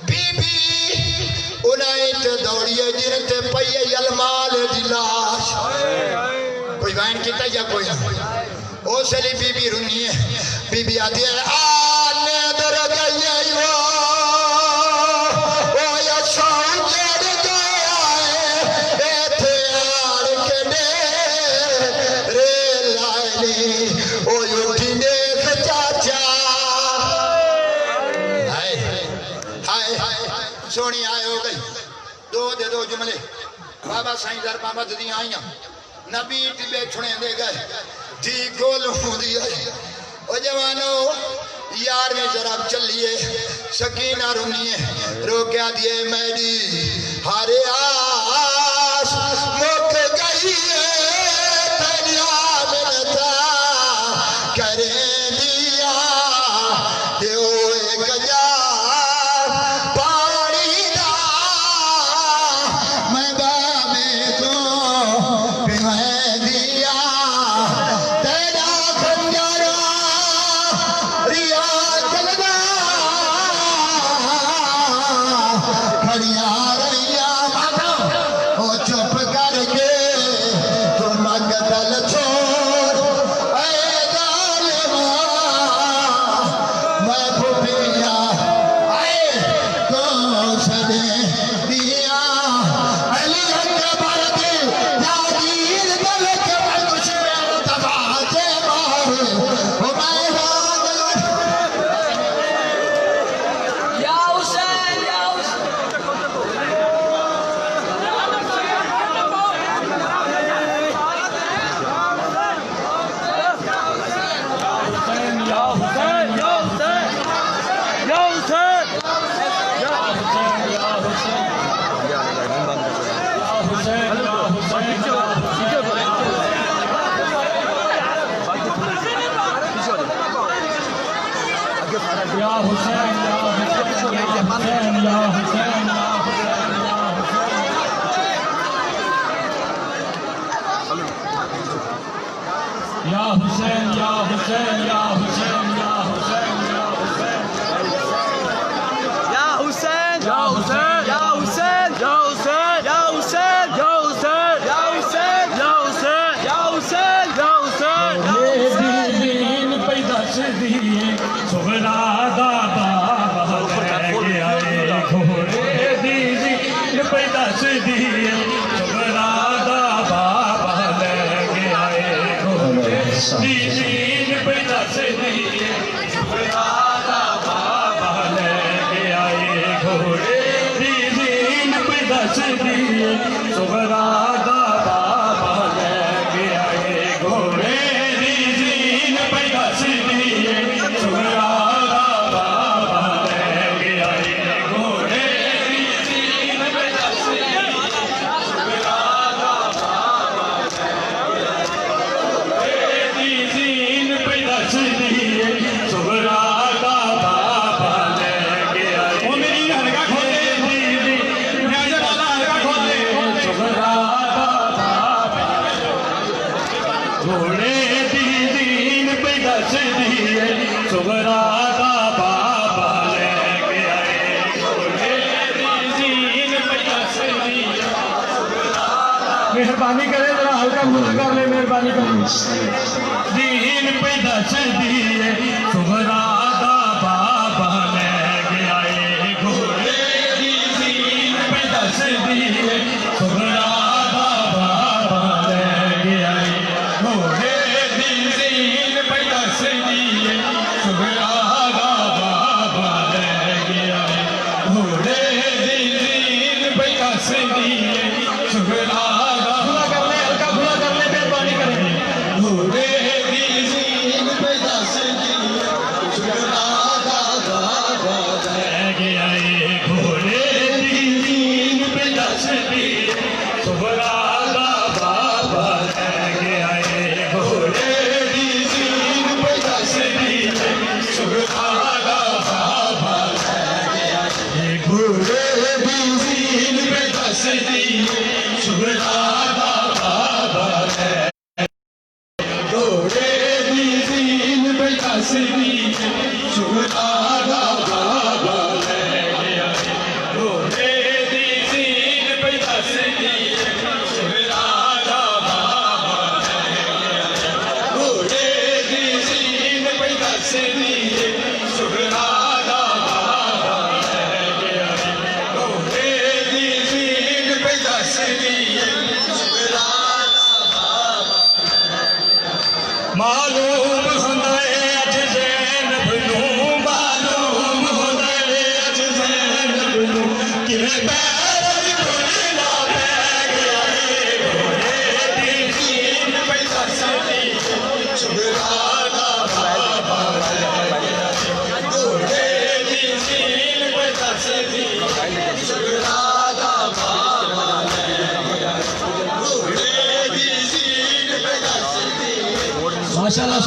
بی بی انہیں تے دوڑیے جن تے پئیے یلمال دی لاش کوئی وائن کیتا یا کوئی او سلی بی بی رنی ہے بی بی آدھی ہے آنے در گئی او یا شاہ جڑ گیا ہے ایتھے آڑ کے دے ریل لائنی او یوٹی دیکھ چاچا ہائے ہائے سونی آئے ہو گئی دو دے دو جملے بابا سائیں در محمد دی آئیاں نبی ٹبے چھڑیں دے گئے دی گولوں دی آئی او جوانو یار میں ضرب چلیے سکینہ رنیے روکیا دیئے میری ہارے آس مک گئی ہے تنیا منتا کریں دیا دیو ایک جار پانی دا میں بابے کو پیویں دیا تیرا خنجرا ریا جلدا کھڑیاں رہیا او چپ کر کے تو مقتل چھوڑ اے ظالمان یا حسین یا حسین مہربانی کرے ذرا ہلکا پھلکا کر لے مہربانی کرے دین پہ دس دیے صغرا دا بابا لے گیا اے گھوڑے دین پہ دس دیے صغرا دا بابا لے گیا اے گھوڑے دین پہ دس دیے صغرا دا بابا لے گیا اے گھوڑے دین پہ دس دیے صغرا ماشاءاللہ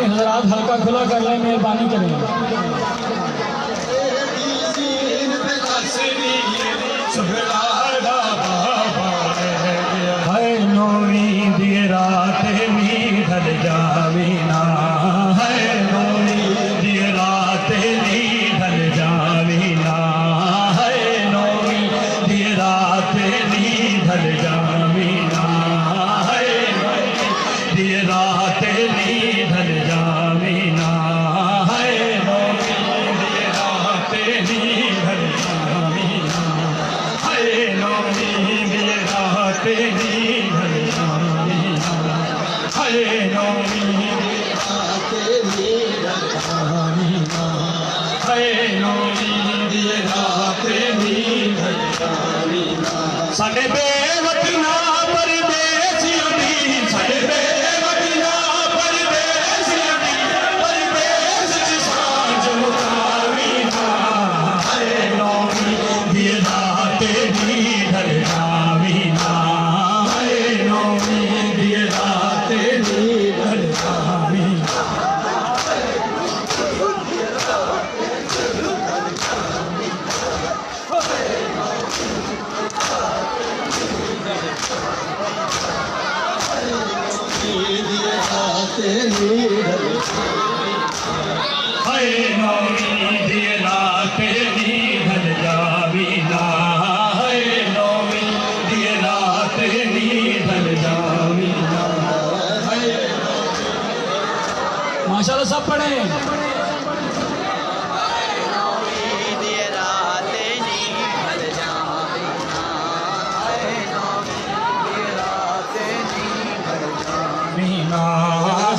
والے حضرات ہلکا کھلا کر لیں مہربانی کریں ہے نوری دی رات بھی ڈھل جاوینا ہے نوری دی رات بھی ڈھل جاوینا ہے نوری دی رات بھی ڈھل جاوینا ہے نوری دی رات بھی ڈھل جاوینا ہے نوری دی رات بھی ڈھل جاوینا ہے نوری دی رات بھی ڈھل جاوینا ہے نوری دی رات بھی ڈھل جاوینا ہے نوری دی رات بھی ڈھل جاوینا ساڈے بے وطنا پردیسیاں دی ساڈے بے وطنا پردیسیاں دی پردیس چ سانج مکاوینا ہے نوری دی رات بھی ڈھل جاوینا ہے نوری دی رات بھی ڈھل جاوینا ہے نوری دی رات بھی ڈھل جاوینا ہے نوری دی رات بھی ڈھل جاوینا ماشاءاللہ سب پڑھیں مینا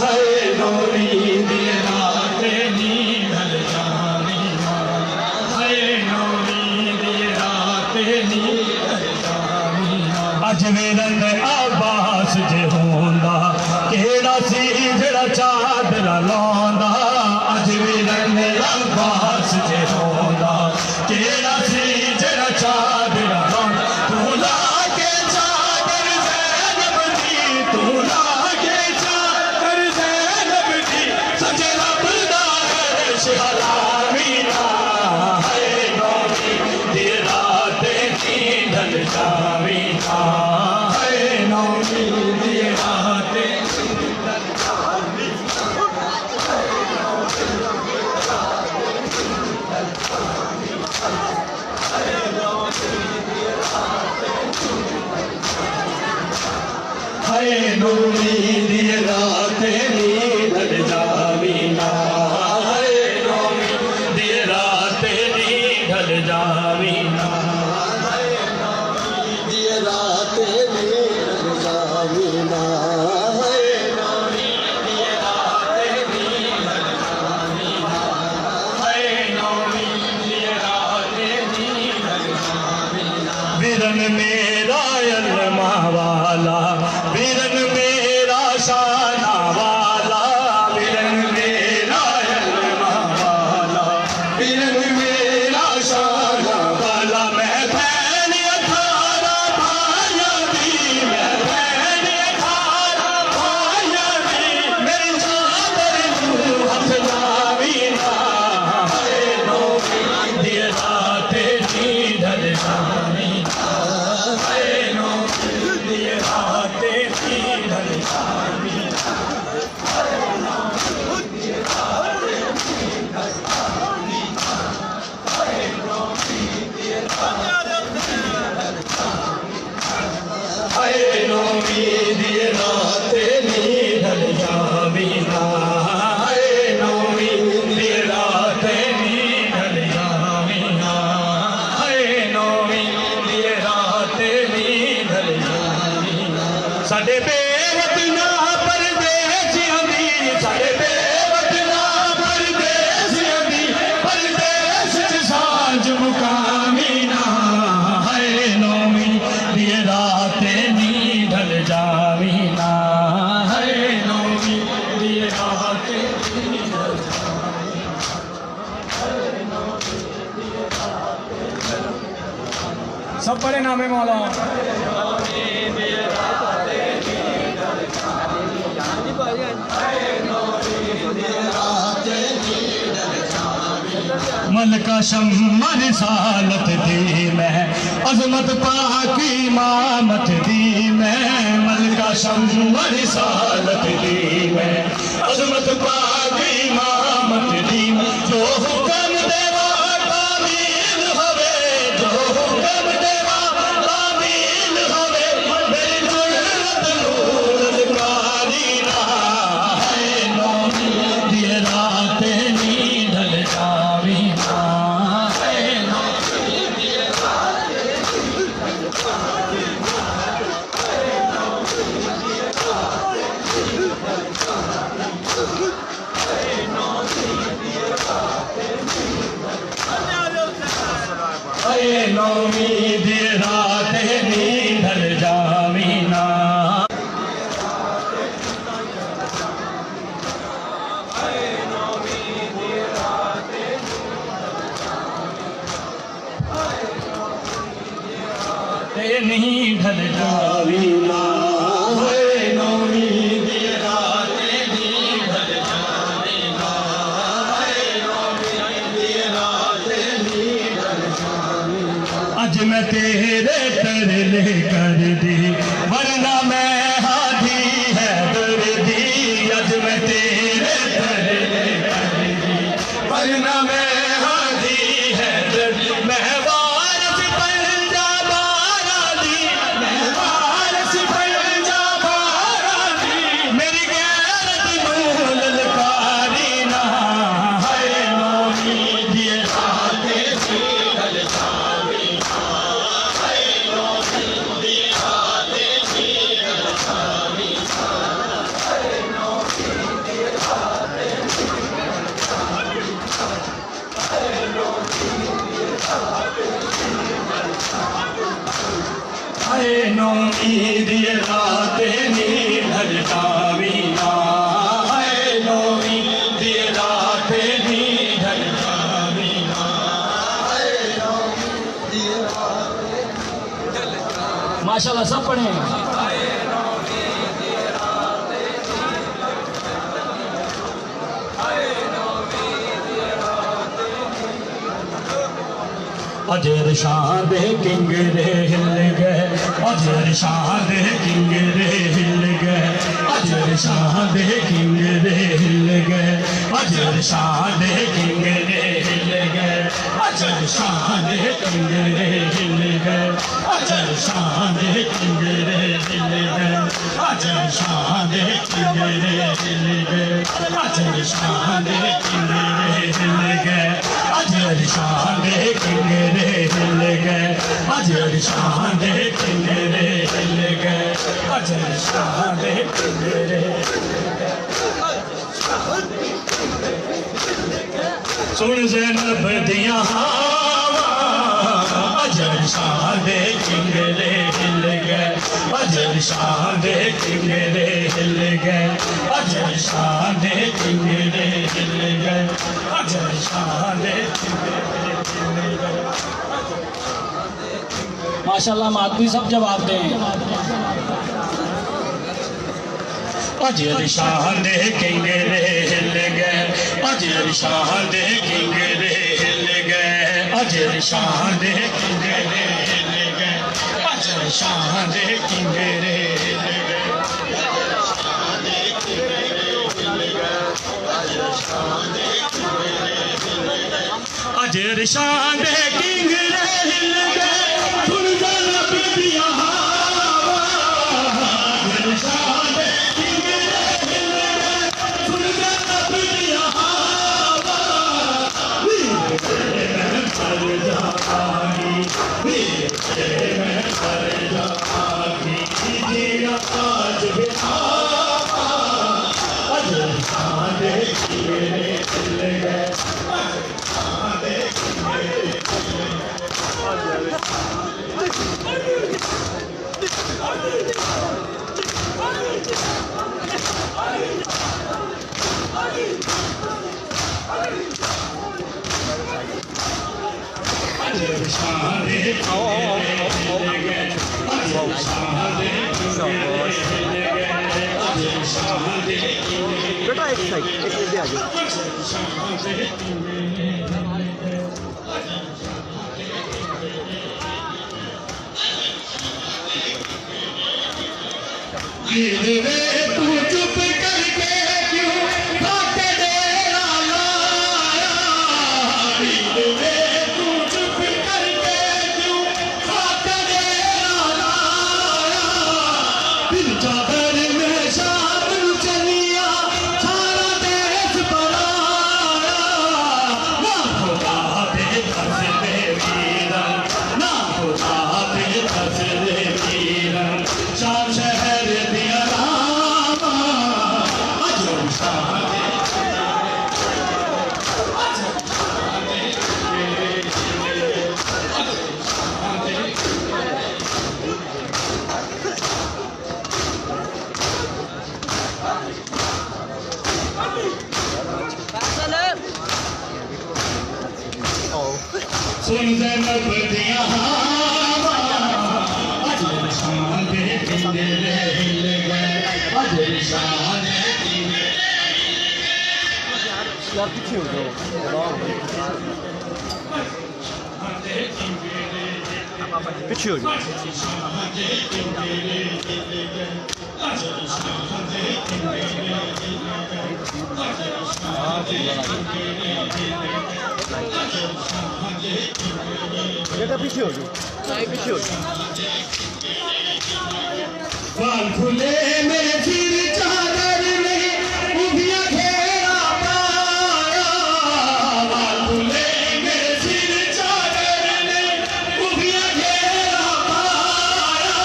ہے نوری دی رات بھی ڈھل جاوینا ہے نوری دی رات بھی ڈھل جاوینا اج ویرن عباس جے ہوندا کیڑا سی جڑا چادر لاوندا اج ویرن عباس جے ہوندا کیڑا سی جڑا چادر لاوندا تو لا کے چادر زینب دی تو لا ہے نوری دی رات بھی ڈھل جاوینا ہے نوری دی رات بھی ڈھل جاوینا ہے نوری دی رات بھی ڈھل جاوینا ہے نوری دی رات بھی ڈھل جاوینا ہے نوری دی رات بھی ڈھل جاوینا ویرن میرا علما والا ویرن میرا شانہ والا ویرن میرا علما والا ویرن میرا شانہ والا میں بہن 18 بھائیاں دی میں بہن 18 بھائیاں دی میری چادر نوں ہتھ لاوینا ہے نوری دی رات بھی ڈھل جاوینا ہے نوری دی رات بھی ڈھل جاوینا ہے نوری دی رات بھی ڈھل جاوینا ہے نوری دی رات بھی ڈھل جاوینا ہے نوری دی رات بھی ڈھل جاوینا ساڈے بے وطنا پردیسیاں دی ساڈے بے وطنا پردیسیاں دی پردیس چ سانج مکاوینا ہے نوری دی رات بھی ڈھل جاوینا ہے نوری دی رات بھی ڈھل جاوینا سب پڑھے نام مولا ملکہ شمع رسالت دی میں عظمت پاک امامت دی میں ملکہ شمع رسالت دی میں عظمت پاک امامت دی میں جو حکم دیوا تعمیل ہوئے جو حکم دیوا تعمیل ہوئے میری جرت نور کاری نہ ہے نو دیے رات نیند جاوی نہ ہے نو اے نومی دی رات نیند جاوی نہ نہیں ڈھل جاوی نا اے نومی دی رات نہیں ڈھل جاوی نا اے نومی دی رات نہیں ڈھل جاوی نا اج میں تیرے ترلے کر دی ورنہ میں ہادی ہے دردی اج میں تیرے ترلے کر دی ورنہ میں ہادی ہے دردی میں اے نومی دی رات نہیں ڈھل جاوی نا اے نومی دی رات نہیں ڈھل جاوی نا اے نومی دی رات ڈھل جاوی ماشاءاللہ سب پڑھیں اجر شان دے کنگ دے ہل گئے اجر شان دے کنگ دے ہل گئے اجر شان دے کنگ دے ہل گئے اجر شان دے کنگ دے ہل گئے اجر شان دے کنگ دے ہل گئے اجر شان دے کنگ دے ہل گئے اجر شان دے کنگ دے ہل گئے اجر شان دے کنگ دے ہل گئے اجر شان دے کنگ دے ہل گئے اجر شان دے کنگ دے ہل گئے اجر شان دے کنگ دے سن زینب دیاں اجر شان دے کنگ دے ہل گئے اجر شان دے کنگ دے ہل گئے اجر شان دے کنگ دے ہل گئے اجر شان دے کنگ دے ہل گئے ماشاءاللہ ماتوی سب جواب دیں اجر شان دے کنگ دے ہل گئے اجر شان دے کنگ دے ہل گئے اجر شان دے کنگ دے ہل گئے اجر شان دے کنگ دے ہل گئے اجر شان دے کنگ دے ہل گئے سن زینب دیاں اجر شان دے کنگ دے ہل گئے سن زینب دیاں میں پر جاگی میں پر جاگی تیرا تاج بٹھا اجر شان دے کنگ دے ہل گئے بیٹا ایک سائڈ ایک دے آ جاؤ عید میں تو چپ کر کے کیوں خاک ڈیرا لایا عید میں تو چپ کر کے کیوں خاک ڈیرا لایا دل جابر میں شام چلیا سارا دیس بنایا نہ خدا دے دس دے ویرن نہ خدا دے دس دے ویرن شام شہر دیا راما اجر شاہ دے سن زینب دیا ہاں اجر شاہ دے کنڈے ہل گئے اجر شاہ دے کنڈے پیچھے ہو جاؤ پیچھے ہو جاؤ پیچھے ہو جاؤ بال کھلے میرے سر چادر نہیں خوبیاں گھیرا پایا بال کھلے میرے سر چادر نہیں خوبیاں گھیرا پایا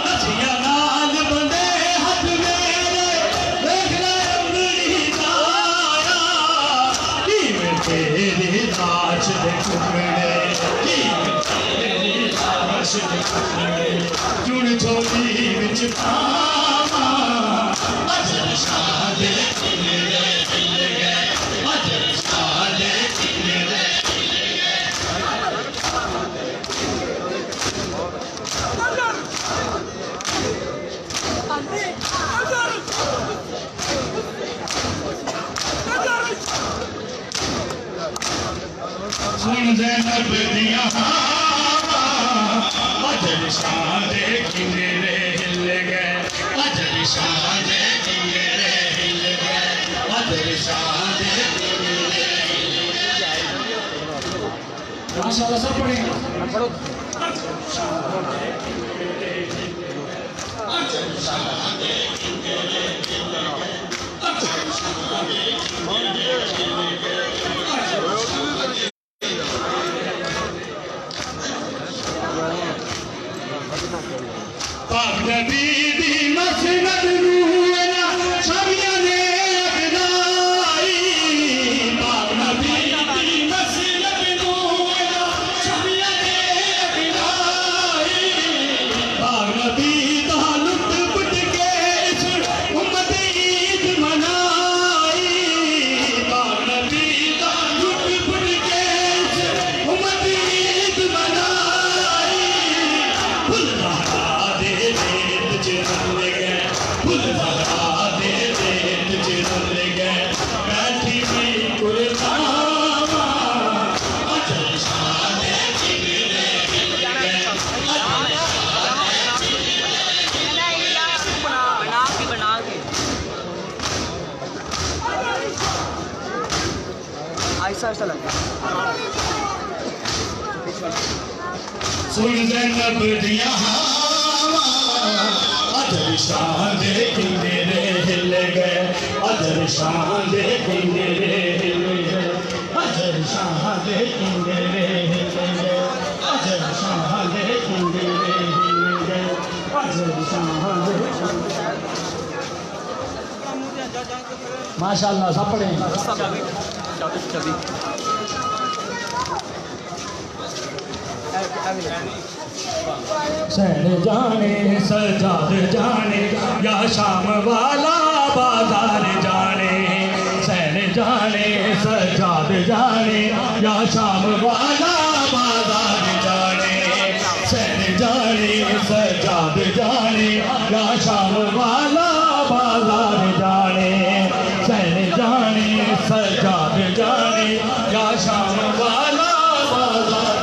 نچیاں نال بندے ہاتھ میرے دیکھ لے امری دایا کی میں تیری لاش دے ٹکڑے کی میں تیری لاش دے ٹکڑے چون چھوٹی وچ پاواں اجر شاہ دے کنڈے ہل گئے اجر شاہ دے کنڈے ہل گئے سن زینب دیا ہاں اجر شاہ دے کنڈے ہل گئے اجر شاہ دے کنڈے ہل گئے اجر شاہ دے کنڈے ماشاءاللہ سب پڑھیں پڑھو پاک نبی دی مسند رونا چھویاں نے اگنائی پاک نبی دی مسند رونا چھویاں نے اگنائی پاک نبی دا لطف پٹ کے اس امت عید منائی پاک نبی دا لطف پٹ کے اس امت عید منائی بھل رہا دے ریت چرن گئے بھل رہا دے ریت چرن گئے بیٹھی بھی قرباں اجر شاہ دے کنڈے ہل گئے بنا کے آہستہ آہستہ لگے سن زینب دیا اجر شاہ دے کنڈے ہل گئے اجر شاہ دے کنڈے ہل گئے اجر شاہ دے کنڈے ہل گئے اجر شاہ دے کنڈے ہل گئے اجر شاہ دے ماشاءاللہ سب پڑھیں سہر جانے سجاد جانے یا شام والا بازار جانے سہر جانے سجاد جانے یا شام والا بازار جانے سہر جانے سجاد جانے یا شام والا بازار جانے سہر جانے سجاد جانے یا شام والا بازار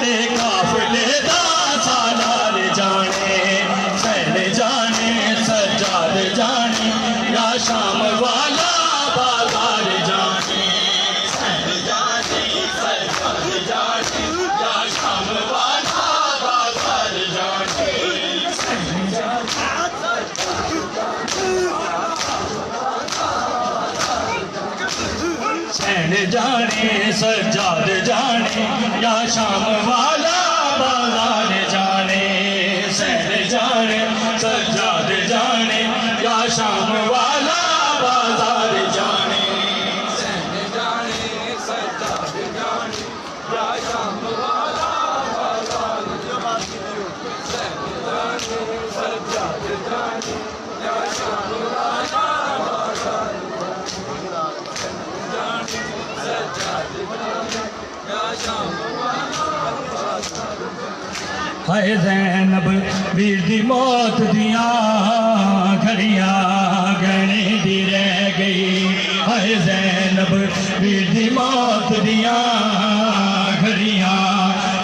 تے قافلے دا سالار جانے حسین جانے سجاد جانے یا شام والا بازار جانے حسین جانے سجاد جانے یا شام والا بازار جانے حسین جانے سجاد جانے یا شام والا بازار جانے حسین جانے سجاد جانے یا شام والا بازار جانے حسین جانے سجاد جانے یا شام والا بازار جانے حسین جانے سجاد جانے یا شام والا بازار ہائے زینب ویر دی موت دیاں گھڑیاں گہنے دی رہ گئی ہائے زینب ویر دی موت دیاں گھڑیاں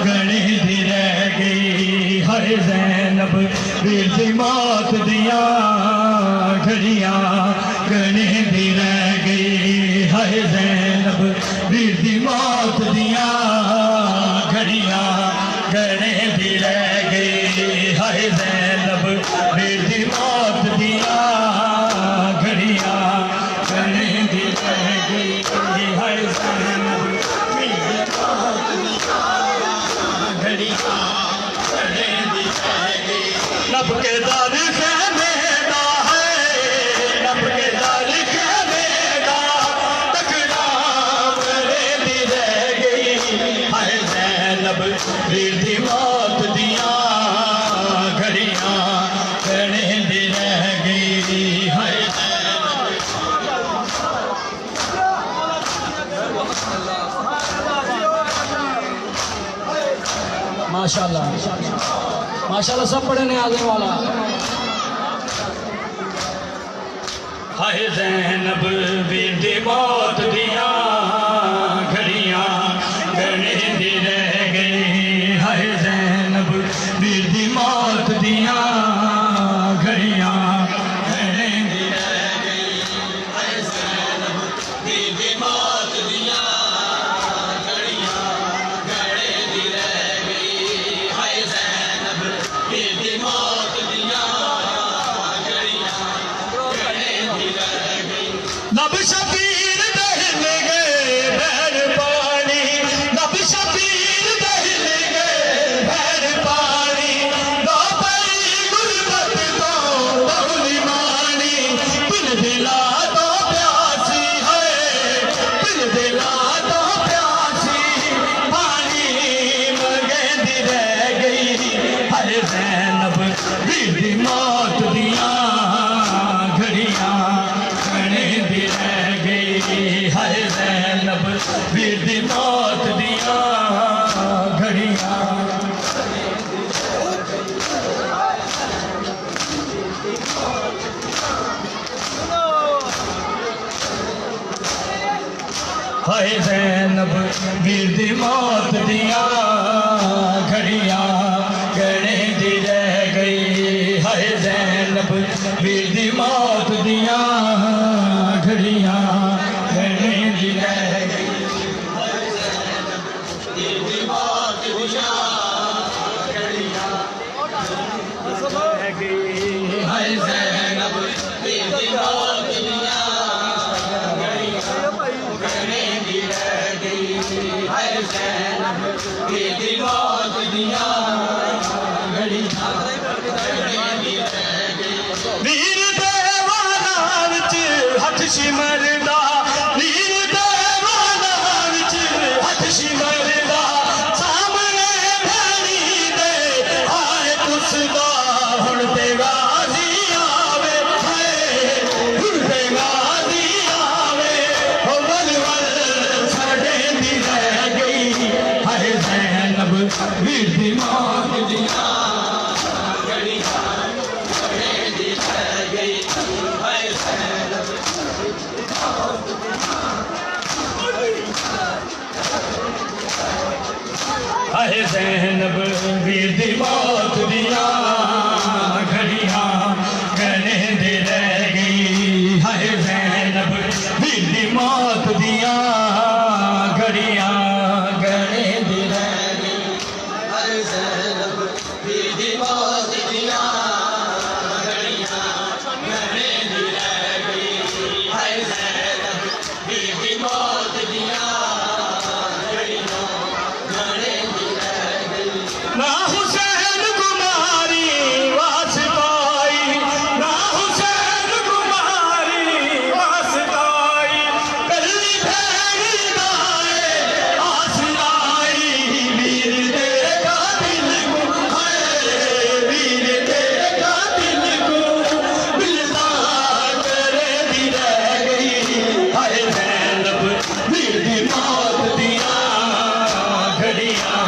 گہنے دی رہ گئی ہائے زینب ویر دی موت دیاں گھڑیاں گہنے دی رہ گئی ہائے زینب ویر دی موت دیاں گھڑیاں گہنے دی رہ گئی ہائے زینب ویر دی موت دیاں گھڑیاں گہنے دی رہ گئی ہائے زینب ویر دی موت دیاں گھڑیاں گہنے دی رہ گئی لب کے دار خیمے دا ہے لب کے دار خیمے دا تکرام دی رہ گئی ہائے زینب ویر دی موت دیاں گھڑیاں گہنے دی رہ گئی ہائے ماشاءاللہ ماشاءاللہ سب پڑھے نیازیں والا ہائے زینب ویر دی موت دیاں گھڑیاں گہنے دی رہ گئی ہائے زینب ویر دی موت دیاں گھڑیاں گہنے دی رہ گئی ہائے زینب ویر دی موت دیاں گھڑیاں گہنے دی رہ گئی ہائے زینب ویر دی موت دیاں لب شبیر دہل گئے بہر پانی لب شبیر دہل گئے بہر پانی دو پری غربت کو بہلی مانی دل دلا تو پیاسی ہے دل دلا تو پیاسی پانی مگے دی رہ گئی ہائے زینب ویر دی موت دیاں گھڑیاں گہنے دی رہ گئی ہائے زینب ویر دی موت دیاں گھڑیاں ہائے زینب ویر دی موت دیاں گھڑیاں گہنے دی رہ گئی ہائے زینب ویر دی موت دیاں گھڑیاں گہنے دی رہ گئی ہائے زینب ویر دی موت دیاں گھڑیاں رہ گئی ہائے زینب ویر دی موت دیاں گہنے دی رہ گئی ہائے زینب ویر دی موت دیاں گھڑیاں ویر دیوانا وچ ہتھ شمردا ویر دیوانا وچ ہتھ شمردا سامنے بھڑی دے آئے کس دا ہن تے غازی آوے ہن تے غازی آوے او ول ول ساڈے دی رہ گئی ہائے زینب ویر دی موت دیاں گھڑیاں گہنے دی رہ گئی ہائے زینب ہائے زینب ویر دی موت دیاں گھڑیاں گنے دے رہ گئی ہائے زینب ویر دی موت دیاں گھڑیاں گنے دے رہ گئی ہائے زینب ویر دی موت دیاں گھڑیاں گنے دے رہ گئی ہائے زینب ویر دی موت دیاں نہ حسین کماری واسطائی نہ حسین کماری واسطائی کلی بھیڑی دائے آسرائی ویر دے گا دل کو ہائے ویر دے گا دل کو بلدار کرے دی رہ گئی ہائے زینب ویر دی موت دیاں گھڑیاں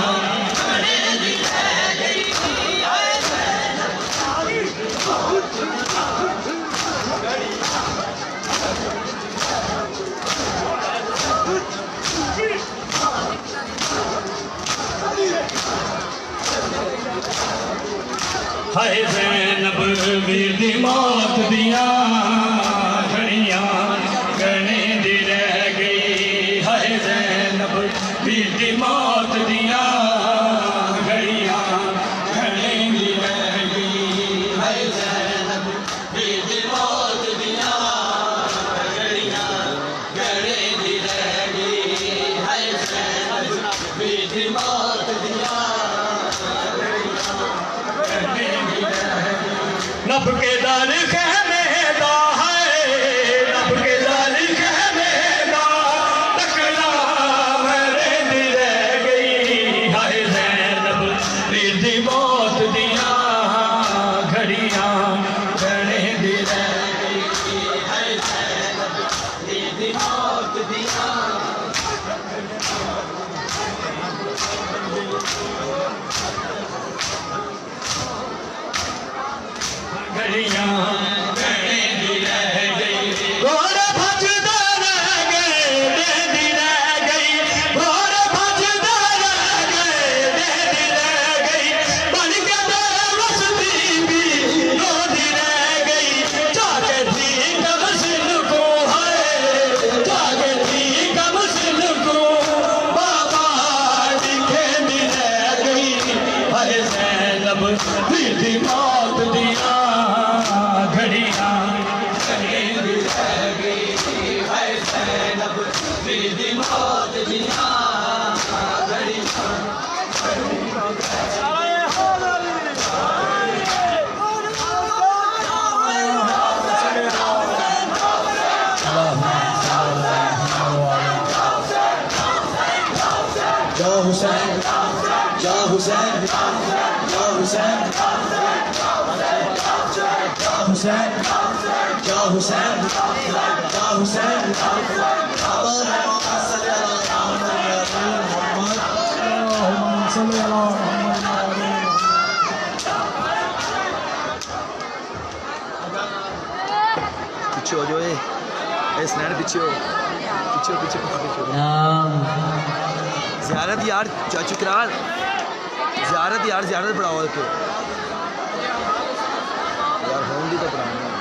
ہائے زینب ویر دی موت دیاں گھڑیاں گنے دی رہ گئی ہائے زینب ویر دی موت دیاں گھڑیاں گنے دی رہ گئی ہائے زینب ویر دی موت دیاں گھڑیاں گنے دی رہ گئی ہائے زینب ویر دی موت دیاں نب کے دار خیمے دا ہے نب کے دار خیمے دا تکلا میرے دی رہ گئی ہائے زینب ویر دی موت دیاں گھڑیاں گنے دی رہ گئی ہائے زینب ویر دی موت دیاں گھڑیاں گنے دی رہ گئی گھوڑ بھجدا رہ گئے دے دی رہ گئی گھوڑ بھجدا رہ گئے دے دی رہ گئی بن کے بے وسطی بھی رو دی رہ گئی جاگے تھی کمسن کو ہے جاگے تھی کمسن کو بابا دکھے دی رہ گئی ہائے زینب ویر دی موت دیاں گھڑیاں گنے دی رہ گئی ہائے زینب ویر دی موت دیاں گھڑیاں جا حسین جا حسین جا حسین جا حسین جا حسین جا حسین پیچھے ہو جو اے سنیڈ پیچھے ہو پیچھے پیچھے پیچھے زیارت یار چاچو کرار زیارت یار زیارت بڑھاؤ کے یار ہون دی تو پڑھانا